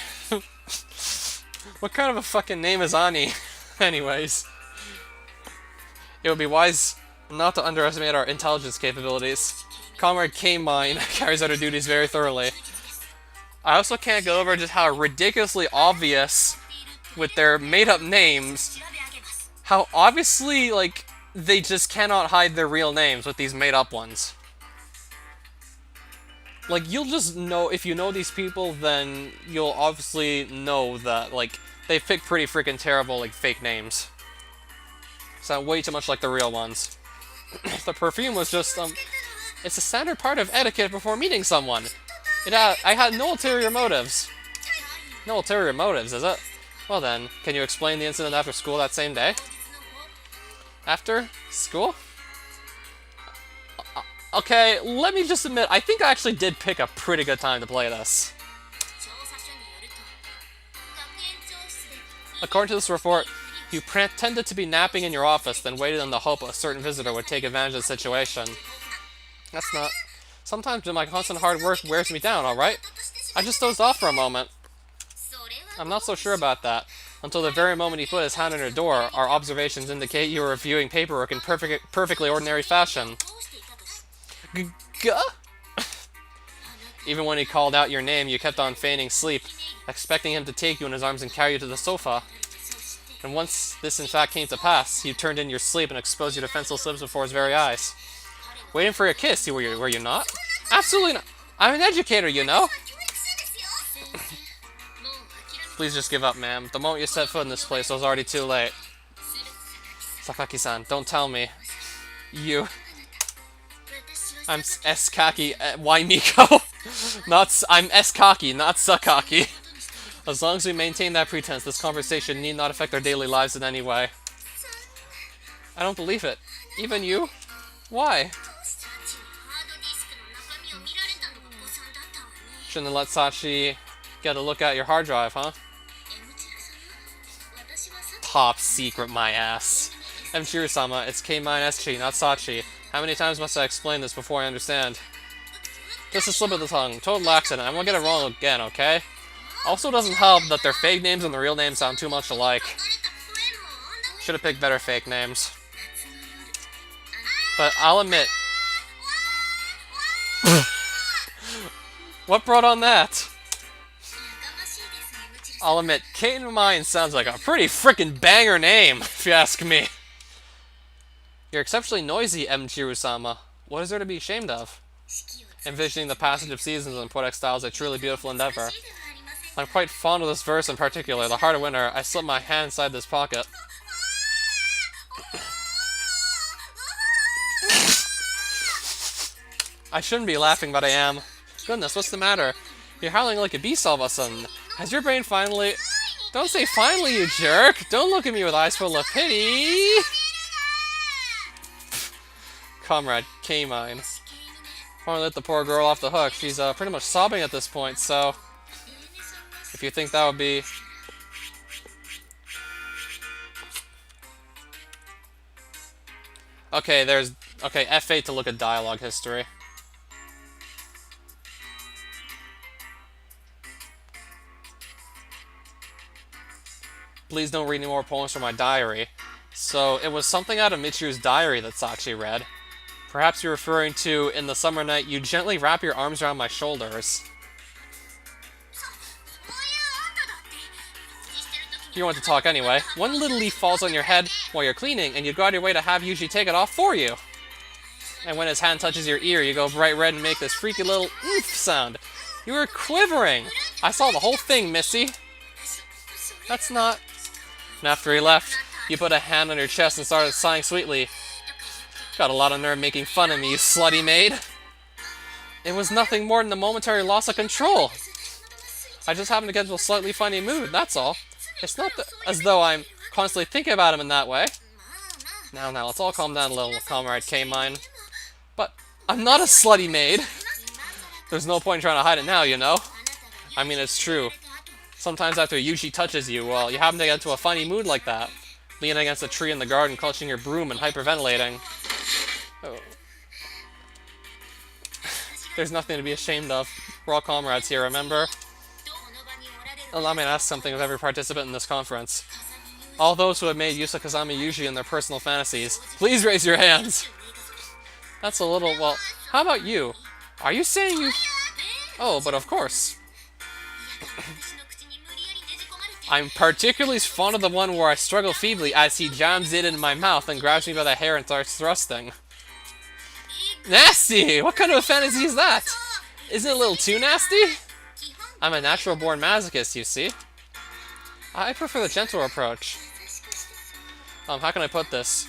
What kind of a fucking name is Ani? Anyways. It would be wise not to underestimate our intelligence capabilities. Comrade K-Mine carries out her duties very thoroughly. I also can't get over just how ridiculously obvious, with their made-up names, how obviously, like, they just cannot hide their real names with these made-up ones. Like, you'll just know, if you know these people, then you'll obviously know that, like, they've picked pretty freaking terrible, like, fake names. Sound way too much like the real ones. The perfume was just, it's a standard part of etiquette before meeting someone. I had no ulterior motives. No ulterior motives, is it? Well then, can you explain the incident after school that same day? After school? Okay, let me just admit, I think I actually did pick a pretty good time to play this. According to this report, you pretended to be napping in your office, then waited in the hope a certain visitor would take advantage of the situation. That's not... Sometimes my constant hard work wears me down, alright? I just dozed off for a moment. I'm not so sure about that. Until the very moment he put his hand on your door, our observations indicate you were reviewing paperwork in perfectly ordinary fashion. Guh? Even when he called out your name, you kept on feigning sleep, expecting him to take you in his arms and carry you to the sofa. And once this in fact came to pass, you turned in your sleep and exposed your defenseless lips before his very eyes. Waiting for a kiss, were you not? Absolutely not. I'm an educator, you know? Please just give up, ma'am. The moment you set foot in this place, it was already too late. Sakaki-san, don't tell me. I'm S-Kaki. Why Nico? I'm S-Kaki, not Sakaki. As long as we maintain that pretense, this conversation need not affect our daily lives in any way. I don't believe it. Even you? Why? Shouldn't have let Sachi get a look at your hard drive, huh? Top secret, my ass. M. Chirusama, it's K-SG, not Sachi. How many times must I explain this before I understand? Just a slip of the tongue. Total accident. I won't get it wrong again, okay? Also doesn't help that their fake names and the real names sound too much alike. Should have picked better fake names. But I'll admit... What brought on that? I'll admit, Kate in Mine sounds like a pretty frickin' banger name, if you ask me. You're exceptionally noisy, M. Chiru-sama. What is there to be ashamed of? Envisioning the passage of seasons in poetic style is a truly beautiful endeavor. I'm quite fond of this verse in particular, the heart of winter. I slip my hand inside this pocket. I shouldn't be laughing, but I am. Goodness, what's the matter? You're howling like a beast all of a sudden. Has your brain finally... Don't say finally, you jerk! Don't look at me with eyes full of pity! Comrade K-Mine. I want to let the poor girl off the hook. She's pretty much sobbing at this point, so... If you think that would be... Okay, there's... Okay, F8 to look at dialogue history. Please don't read any more poems from my diary. So, it was something out of Michiru's diary that Sachi read. Perhaps you're referring to, in the summer night, you gently wrap your arms around my shoulders. You want to talk anyway. One little leaf falls on your head while you're cleaning, and you go out of your way to have Yuji take it off for you. And when his hand touches your ear, you go bright red and make this freaky little oomph sound. You were quivering. I saw the whole thing, Missy. That's not... And after he left, you put a hand on your chest and started sighing sweetly. Got a lot of nerve making fun of me, you slutty maid. It was nothing more than a momentary loss of control. I just happened to get into a slightly funny mood, that's all. It's not as though I'm constantly thinking about him in that way. Now, let's all calm down a little, Comrade K-Mine. But I'm not a slutty maid. There's no point in trying to hide it now, you know. I mean, it's true. Sometimes after Yuji touches you, well, you happen to get into a funny mood like that. Leaning against a tree in the garden, clutching your broom and hyperventilating. Oh. There's nothing to be ashamed of. We're all comrades here, remember? Allow me to ask something of every participant in this conference. All those who have made use of Kazami Yuji in their personal fantasies, please raise your hands! That's a little, well, how about you? Are you saying you... Oh, but of course. I'm particularly fond of the one where I struggle feebly as he jams it in my mouth and grabs me by the hair and starts thrusting. Nasty! What kind of a fantasy is that? Isn't it a little too nasty? I'm a natural-born masochist, you see. I prefer the gentle approach. How can I put this?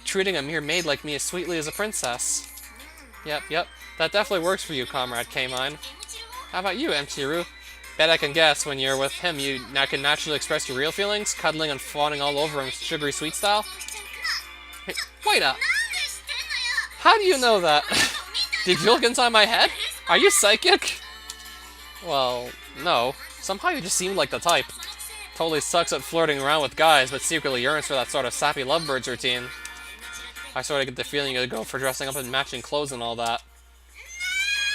Treating a mere maid like me as sweetly as a princess. Yep. That definitely works for you, Comrade K-Mine. How about you, Michiru? Bet I can guess, when you're with him, you can naturally express your real feelings, cuddling and fawning all over him sugary sweet style? Hey, wait up! How do you know that? Did you look inside my head? Are you psychic? Well, no. Somehow you just seem like the type. Totally sucks at flirting around with guys, but secretly yearns for that sort of sappy lovebirds routine. I sort of get the feeling you'd go for dressing up in matching clothes and all that.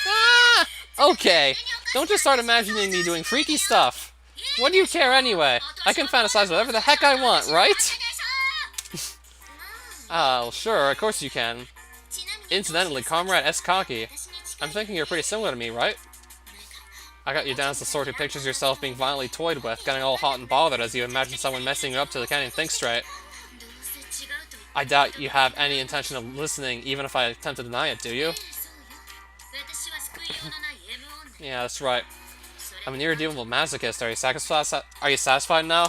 Ah! Okay, don't just start imagining me doing freaky stuff. What do you care anyway? I can fantasize whatever the heck I want, right? Oh, sure, of course you can. Incidentally, Comrade Skaki, I'm thinking you're pretty similar to me, right? I got you down as the sort who pictures yourself being violently toyed with, getting all hot and bothered as you imagine someone messing you up till you can't even think straight. I doubt you have any intention of listening, even if I attempt to deny it, do you? Yeah, that's right. I'm an irredeemable masochist. Are you satisfied now?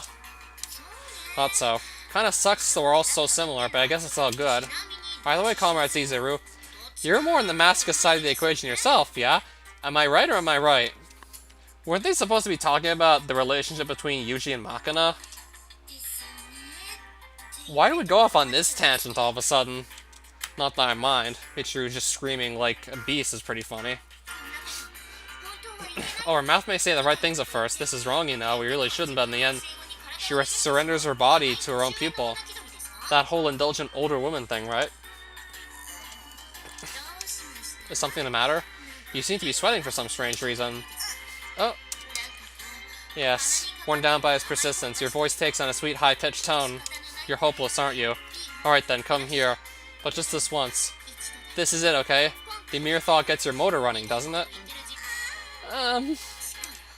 Thought so. Kinda sucks that we're all so similar, but I guess it's all good. By the way, Comrade Caesar, you're more on the masochist side of the equation yourself, yeah? Am I right or am I right? Weren't they supposed to be talking about the relationship between Yuji and Makina? Why do we go off on this tangent all of a sudden? Not that I mind. Michiru just screaming like a beast is pretty funny. Oh, her mouth may say the right things at first. This is wrong, you know. We really shouldn't, but in the end, she surrenders her body to her own pupil. That whole indulgent older woman thing, right? Is something the matter? You seem to be sweating for some strange reason. Oh. Yes. Worn down by his persistence, your voice takes on a sweet high-pitched tone. You're hopeless, aren't you? Alright then, come here. But just this once. This is it, okay? The mere thought gets your motor running, doesn't it?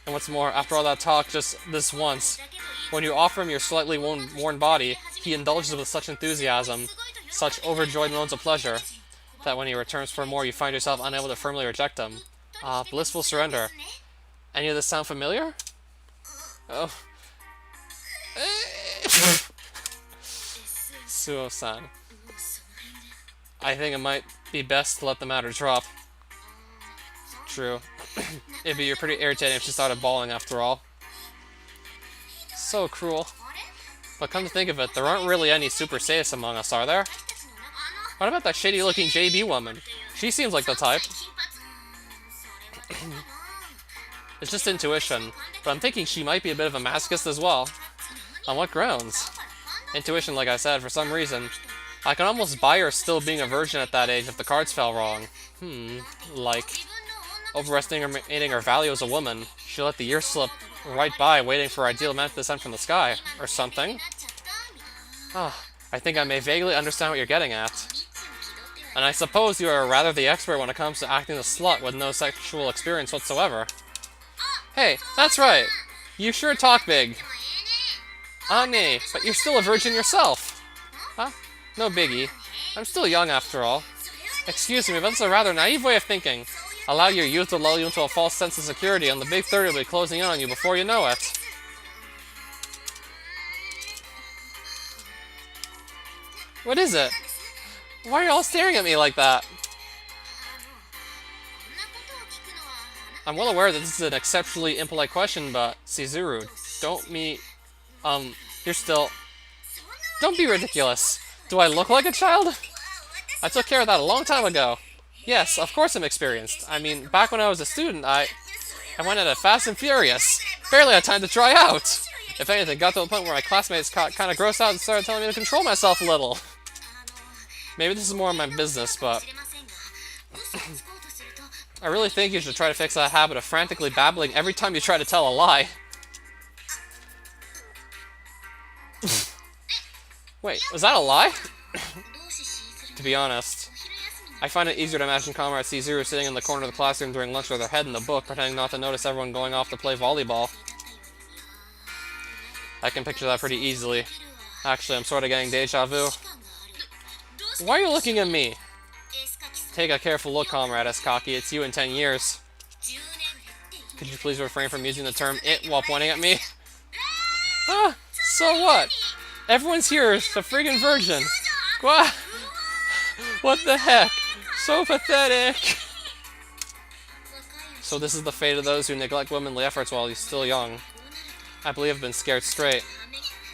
And what's more, after all that talk just this once, when you offer him your slightly worn body, he indulges with such enthusiasm, such overjoyed moans of pleasure, that when he returns for more, you find yourself unable to firmly reject him. Ah, blissful surrender. Any of this sound familiar? Oh. Suo-san. I think it might be best to let the matter drop. True. It'd be pretty irritating if she started bawling after all. So cruel. But come to think of it, there aren't really any super sadists among us, are there? What about that shady-looking JB woman? She seems like the type. It's just intuition, but I'm thinking she might be a bit of a masochist as well. On what grounds? Intuition, like I said, for some reason. I can almost buy her still being a virgin at that age if the cards fell wrong. Like... overestimating her value as a woman, she let the years slip right by waiting for her ideal man to descend from the sky, or something. I think I may vaguely understand what you're getting at. And I suppose you are rather the expert when it comes to acting a slut with no sexual experience whatsoever. Hey, that's right! You sure talk big. Ah, nay, but you're still a virgin yourself! Huh? No biggie. I'm still young after all. Excuse me, but that's a rather naive way of thinking. Allow your youth to lull you into a false sense of security, and the big 30 will be closing in on you before you know it. What is it? Why are you all staring at me like that? I'm well aware that this is an exceptionally impolite question, but Chizuru, you're still... Don't be ridiculous. Do I look like a child? I took care of that a long time ago. Yes, of course I'm experienced. I mean, back when I was a student, I went at it fast and furious. Barely had time to try out. If anything, got to a point where my classmates got kind of grossed out and started telling me to control myself a little. Maybe this is more of my business, but... I really think you should try to fix that habit of frantically babbling every time you try to tell a lie. Wait, was that a lie? To be honest, I find it easier to imagine Comrade Chizuru sitting in the corner of the classroom during lunch with her head in the book, pretending not to notice everyone going off to play volleyball. I can picture that pretty easily. Actually, I'm sort of getting deja vu. Why are you looking at me? Take a careful look, Comrade Eskaki. It's you in 10 years. Could you please refrain from using the term "it" while pointing at me? Ah, so what? Everyone's here is a friggin' virgin. What the heck? So pathetic. So this is the fate of those who neglect womanly efforts while he's still young. I believe I've been scared straight.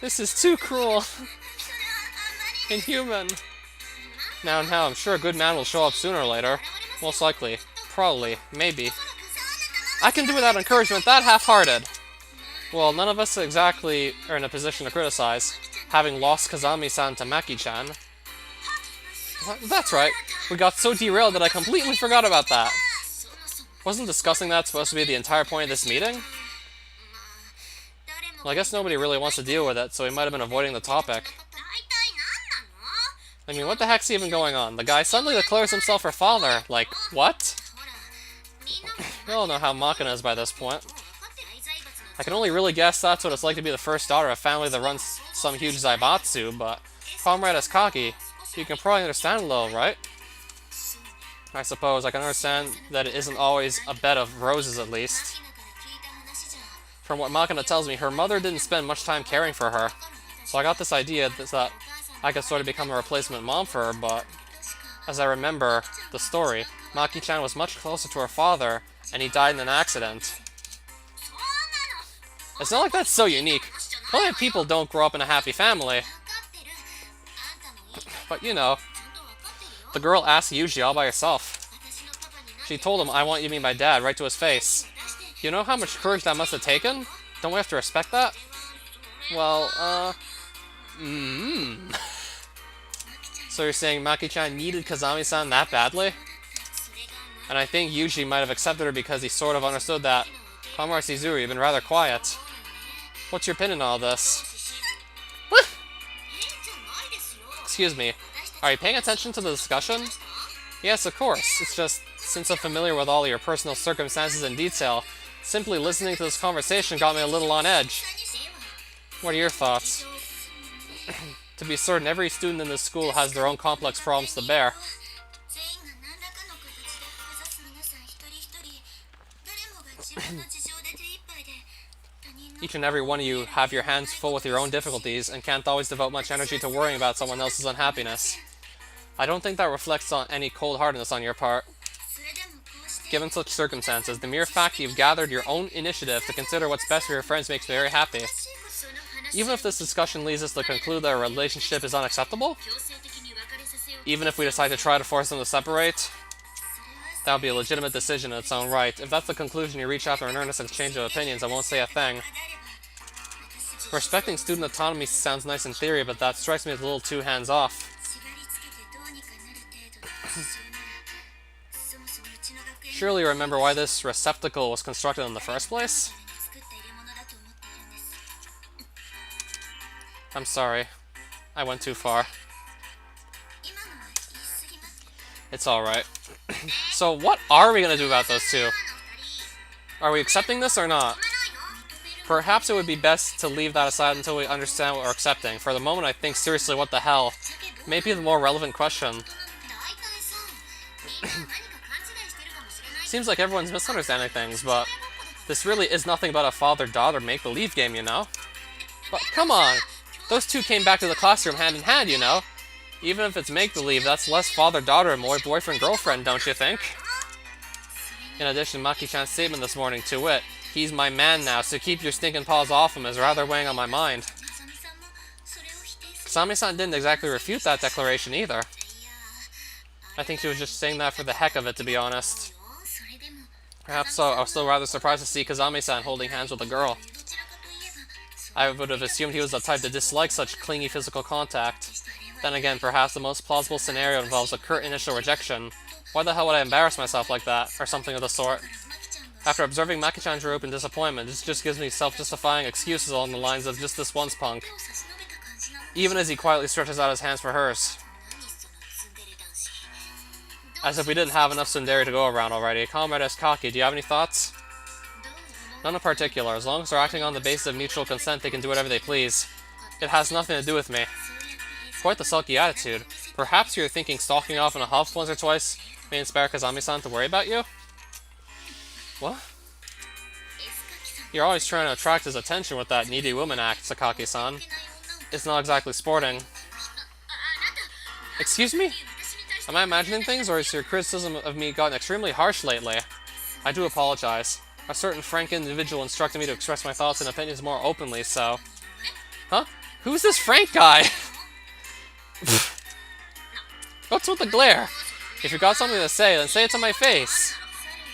This is too cruel. Inhuman. Now, I'm sure a good man will show up sooner or later. Most likely. Probably. Maybe. I can do without encouragement that half-hearted. Well, none of us exactly are in a position to criticize, having lost Kazami-san to Maki-chan. That's right. We got so derailed that I completely forgot about that. Wasn't discussing that supposed to be the entire point of this meeting? Well, I guess nobody really wants to deal with it, so we might have been avoiding the topic. I mean, what the heck's even going on? The guy suddenly declares himself her father. Like, what? We all know how Makina is by this point. I can only really guess that's what it's like to be the first daughter of a family that runs some huge zaibatsu, but Comrade Eskaki, you can probably understand a little, right? I suppose I can understand that it isn't always a bed of roses, at least. From what Makina tells me, her mother didn't spend much time caring for her, so I got this idea that I could sort of become a replacement mom for her, but as I remember the story, Maki-chan was much closer to her father, and he died in an accident. It's not like that's so unique. Plenty of people don't grow up in a happy family. But you know, the girl asked Yuji all by herself. She told him, "I want you to be my dad," right to his face. You know how much courage that must have taken? Don't we have to respect that? Well, So you're saying Maki-chan needed Kazami-san that badly? And I think Yuji might have accepted her because he sort of understood that Comrade Chizuru, you've been rather quiet. What's your opinion on all this? Excuse me. Are you paying attention to the discussion? Yes, of course. It's just, since I'm familiar with all your personal circumstances in detail, Simply listening to this conversation got me a little on edge. What are your thoughts? To be certain, every student in this school has their own complex problems to bear. Each and every one of you have your hands full with your own difficulties and can't always devote much energy to worrying about someone else's unhappiness. I don't think that reflects on any cold-heartedness on your part. Given such circumstances, the mere fact that you've gathered your own initiative to consider what's best for your friends makes me very happy. Even if this discussion leads us to conclude that our relationship is unacceptable, even if we decide to try to force them to separate, that would be a legitimate decision in its own right. If that's the conclusion you reach after an earnest exchange of opinions, I won't say a thing. Respecting student autonomy sounds nice in theory, but that strikes me as a little too hands-off. Surely you remember why this receptacle was constructed in the first place? I'm sorry. I went too far. It's alright. So what are we going to do about those two? Are we accepting this or not? Perhaps it would be best to leave that aside until we understand what we're accepting. For the moment, I think seriously, what the hell? Maybe the more relevant question. Seems like everyone's misunderstanding things, but this really is nothing but a father-daughter make-believe game, you know? But come on! Those two came back to the classroom hand in hand, you know? Even if it's make-believe, that's less father-daughter and more boyfriend-girlfriend, don't you think? In addition, Maki-chan's statement this morning, to wit, he's my man now, so keep your stinking paws off him, is rather weighing on my mind. Kasami-san didn't exactly refute that declaration either. I think she was just saying that for the heck of it, to be honest. Perhaps so. I was still rather surprised to see Kazami-san holding hands with a girl. I would have assumed he was the type to dislike such clingy physical contact. Then again, perhaps the most plausible scenario involves a curt initial rejection. Why the hell would I embarrass myself like that, or something of the sort? After observing Maki-chan's droop in disappointment, this just gives me self-justifying excuses along the lines of just this once, punk. Even as he quietly stretches out his hands for hers. As if we didn't have enough tsundere to go around already. Comrade Eskaki, do you have any thoughts? None in particular. As long as they're acting on the basis of mutual consent, they can do whatever they please. It has nothing to do with me. Quite the sulky attitude. Perhaps you're thinking stalking off in a huff once or twice may inspire Kazami-san to worry about you? What? You're always trying to attract his attention with that needy woman act, Sakaki-san. It's not exactly sporting. Excuse me? Am I imagining things, or has your criticism of me gotten extremely harsh lately? I do apologize. A certain frank individual instructed me to express my thoughts and opinions more openly, so... Huh? Who's this Frank guy? What's with the glare? If you got something to say, then say it to my face.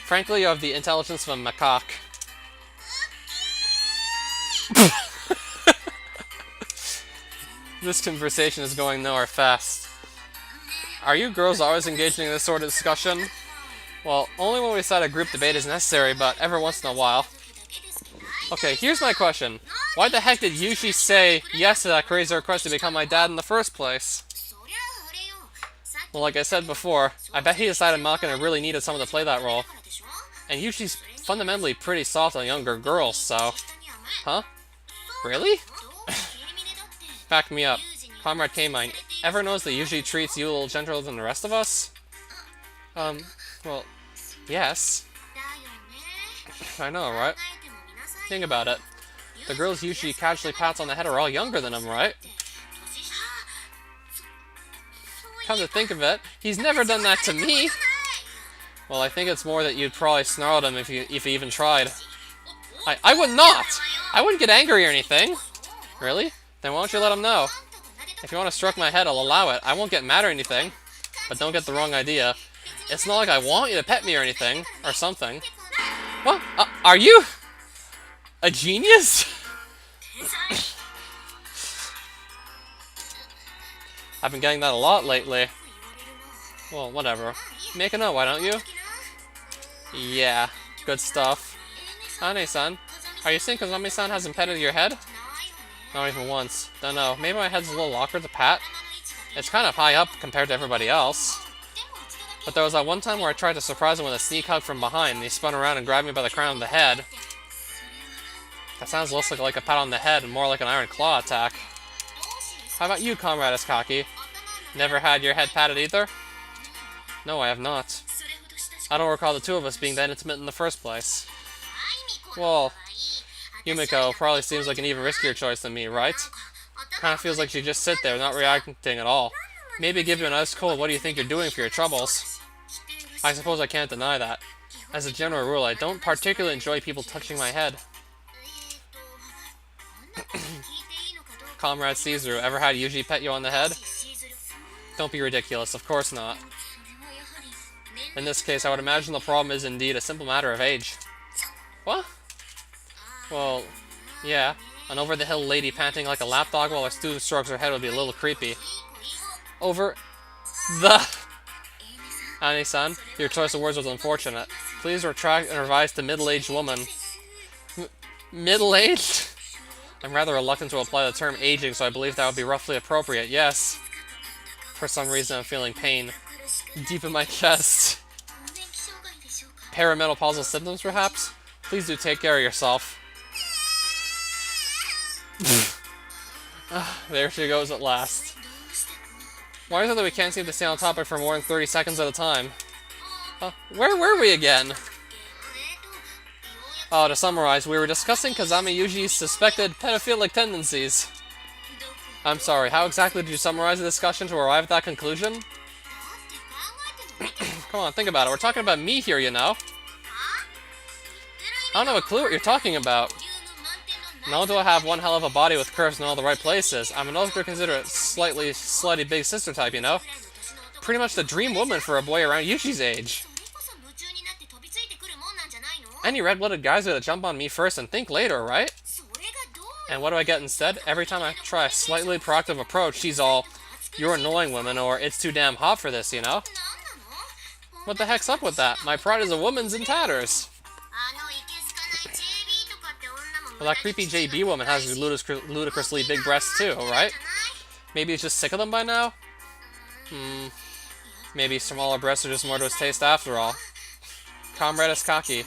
Frankly, you have the intelligence of a macaque. This conversation is going nowhere fast. Are you girls always engaging in this sort of discussion? Well, only when we decide a group debate is necessary, but every once in a while. Okay, here's my question. Why the heck did Yushi say yes to that crazy request to become my dad in the first place? Well, like I said before, I bet he decided Makina really needed someone to play that role. And Yushi's fundamentally pretty soft on younger girls, so... Huh? Really? Back me up. Comrade K-Mine, ever notice that Yushi treats you a little gentler than the rest of us? Well, yes. I know, right? Think about it. The girls Yushi casually pats on the head are all younger than him, right? Come to think of it, he's never done that to me! Well, I think it's more that you'd probably snarl at him if you even tried. I would not! I wouldn't get angry or anything! Really? Then why don't you let him know? If you want to stroke my head, I'll allow it. I won't get mad or anything. But don't get the wrong idea. It's not like I want you to pet me or anything. Or something. What? Are you... a genius? I've been getting that a lot lately. Well, whatever. Make a note, why don't you? Yeah, good stuff. Ane-san, are you saying Kazami-san hasn't petted your head? Not even once. Don't know. Maybe my head's a little awkward to pat. It's kind of high up compared to everybody else. But there was that one time where I tried to surprise him with a sneak hug from behind, and he spun around and grabbed me by the crown of the head. That sounds less like a pat on the head and more like an iron claw attack. How about you, Comrade Iskaki? Never had your head patted either? No, I have not. I don't recall the two of us being that intimate in the first place. Well, Yumiko probably seems like an even riskier choice than me, right? Kinda feels like she just sit there, not reacting at all. Maybe give you an ice cold, what do you think you're doing for your troubles? I suppose I can't deny that. As a general rule, I don't particularly enjoy people touching my head. Comrade Caesar, ever had Yuji pet you on the head? Don't be ridiculous, of course not. In this case, I would imagine the problem is indeed a simple matter of age. What? Well, yeah. An over-the-hill lady panting like a lapdog while her student strokes her head would be a little creepy. Over... the... Annie-san, your choice of words was unfortunate. Please retract and revise to middle-aged woman. Middle-aged? I'm rather reluctant to apply the term aging, so I believe that would be roughly appropriate, yes. For some reason I'm feeling pain. Deep in my chest. Perimenopausal symptoms, perhaps? Please do take care of yourself. There she goes at last. Why is it that we can't seem to stay on topic for more than 30 seconds at a time? Where were we again? Oh, to summarize, we were discussing Kazami Yuji's suspected pedophilic tendencies. I'm sorry, how exactly did you summarize the discussion to arrive at that conclusion? Come on, think about it. We're talking about me here, you know. I don't have a clue what you're talking about. Not only do I have one hell of a body with curves in all the right places, I'm an ultra-considerate, slightly big sister type, you know? Pretty much the dream woman for a boy around Yuji's age. Any red-blooded guys are to jump on me first and think later, right? And what do I get instead? Every time I try a slightly proactive approach, she's all, "You're annoying, woman," or "It's too damn hot for this," you know? What the heck's up with that? My pride as a woman's in tatters. Well, that creepy JB woman has ludicrously big breasts too, right? Maybe he's just sick of them by now? Maybe smaller breasts are just more to his taste after all. Comrade Iskaki,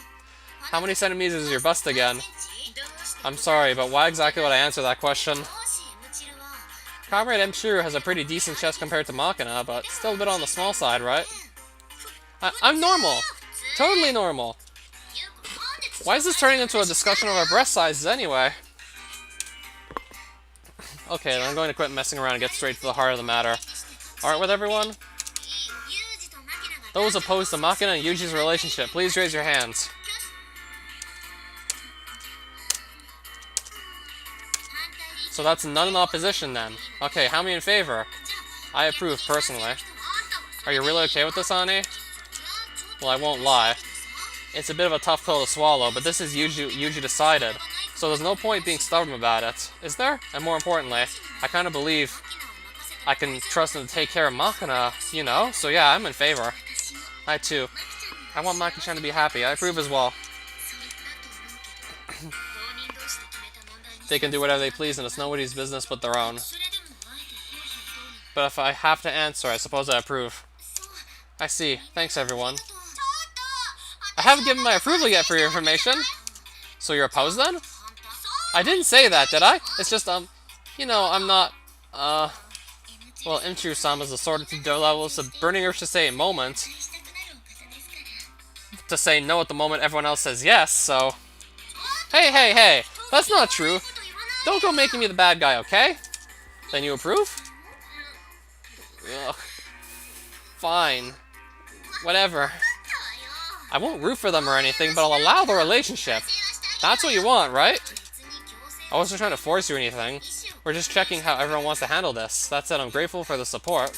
how many centimeters is your bust again? I'm sorry, but why exactly would I answer that question? Comrade Mchuru has a pretty decent chest compared to Makina, but still a bit on the small side, right? I'm normal! Totally normal! Why is this turning into a discussion of our breast sizes anyway? Okay, then I'm going to quit messing around and get straight to the heart of the matter. Alright with everyone? Those opposed to Makina and Yuji's relationship, please raise your hands. So that's none in opposition then. Okay, how many in favor? I approve, personally. Are you really okay with this, Annie? Well, I won't lie. It's a bit of a tough pill to swallow, but this is Yuji decided. So there's no point being stubborn about it, is there? And more importantly, I kind of believe I can trust him to take care of Makina, you know? So yeah, I'm in favor. I too. I want Maki-chan to be happy. I approve as well. They can do whatever they please, and it's nobody's business but their own. But if I have to answer, I suppose I approve. I see. Thanks, everyone. I haven't given my approval yet for your information. So you're opposed then? I didn't say that, did I? It's just, you know, I'm not, well, Imchiru-sama is the sort of to their levels of burning urge to say a moment. To say no at the moment everyone else says yes, so... Hey! That's not true. Don't go making me the bad guy, okay? Then you approve? Ugh. Fine. Whatever. I won't root for them or anything, but I'll allow the relationship. That's what you want, right? I wasn't trying to force you or anything. We're just checking how everyone wants to handle this. That said, I'm grateful for the support.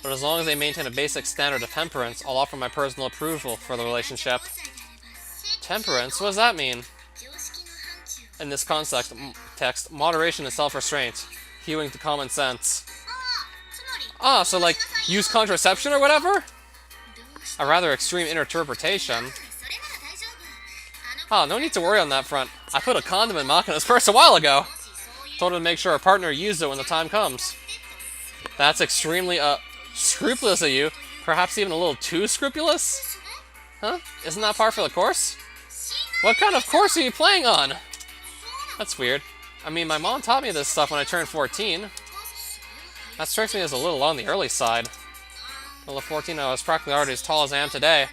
But as long as they maintain a basic standard of temperance, I'll offer my personal approval for the relationship. Temperance? What does that mean? In this context, moderation and self-restraint. Hewing to common sense. Ah, so like, use contraception or whatever? A rather extreme interpretation. Oh, no need to worry on that front. I put a condom in Makina's purse a while ago. Told her to make sure her partner used it when the time comes. That's extremely, Scrupulous of you? Perhaps even a little too scrupulous? Huh? Isn't that par for the course? What kind of course are you playing on? That's weird. I mean, my mom taught me this stuff when I turned 14. That strikes me as a little on the early side. Well, at 14, I was practically already as tall as I am today.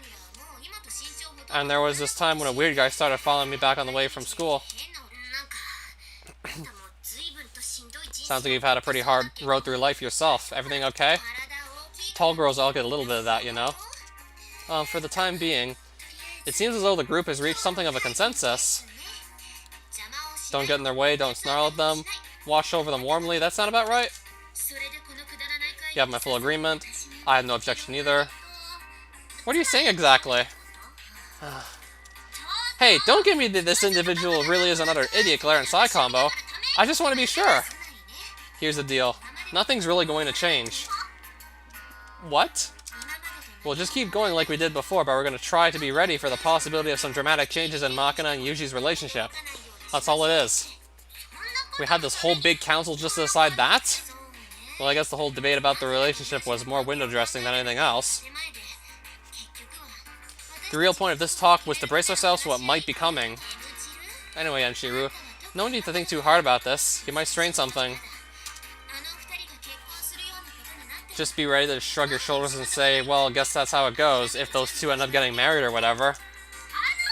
And there was this time when a weird guy started following me back on the way from school. Sounds like you've had a pretty hard road through life yourself. Everything okay? Tall girls all get a little bit of that, you know? For the time being, it seems as though the group has reached something of a consensus. Don't get in their way, don't snarl at them, watch over them warmly. That sound about right? You have my full agreement. I have no objection either. What are you saying exactly? Hey, don't give me this individual really is another idiot glare and side combo. I just want to be sure. Here's the deal. Nothing's really going to change. What? We'll just keep going like we did before, but we're going to try to be ready for the possibility of some dramatic changes in Makina and Yuji's relationship. That's all it is. We had this whole big council just to decide that? Well, I guess the whole debate about the relationship was more window dressing than anything else. The real point of this talk was to brace ourselves for what might be coming. Anyway, Enshiru, no need to think too hard about this. You might strain something. Just be ready to shrug your shoulders and say, well, I guess that's how it goes, if those two end up getting married or whatever.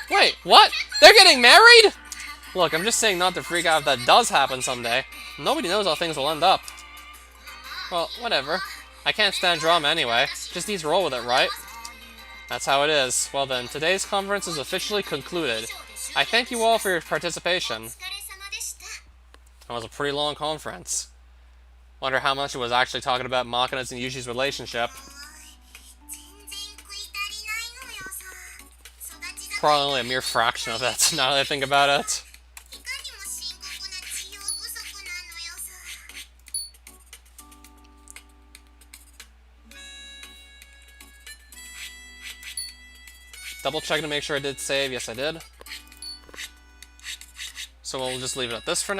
Wait, what? They're getting married?! Look, I'm just saying not to freak out if that does happen someday. Nobody knows how things will end up. Well, whatever. I can't stand drama anyway. Just need to roll with it, right? That's how it is. Well then, today's conference is officially concluded. I thank you all for your participation. That was a pretty long conference. Wonder how much it was actually talking about Makina's and Yuji's relationship. Probably only a mere fraction of it, now that I think about it. Double checking to make sure I did save. Yes, I did. So we'll just leave it at this for now.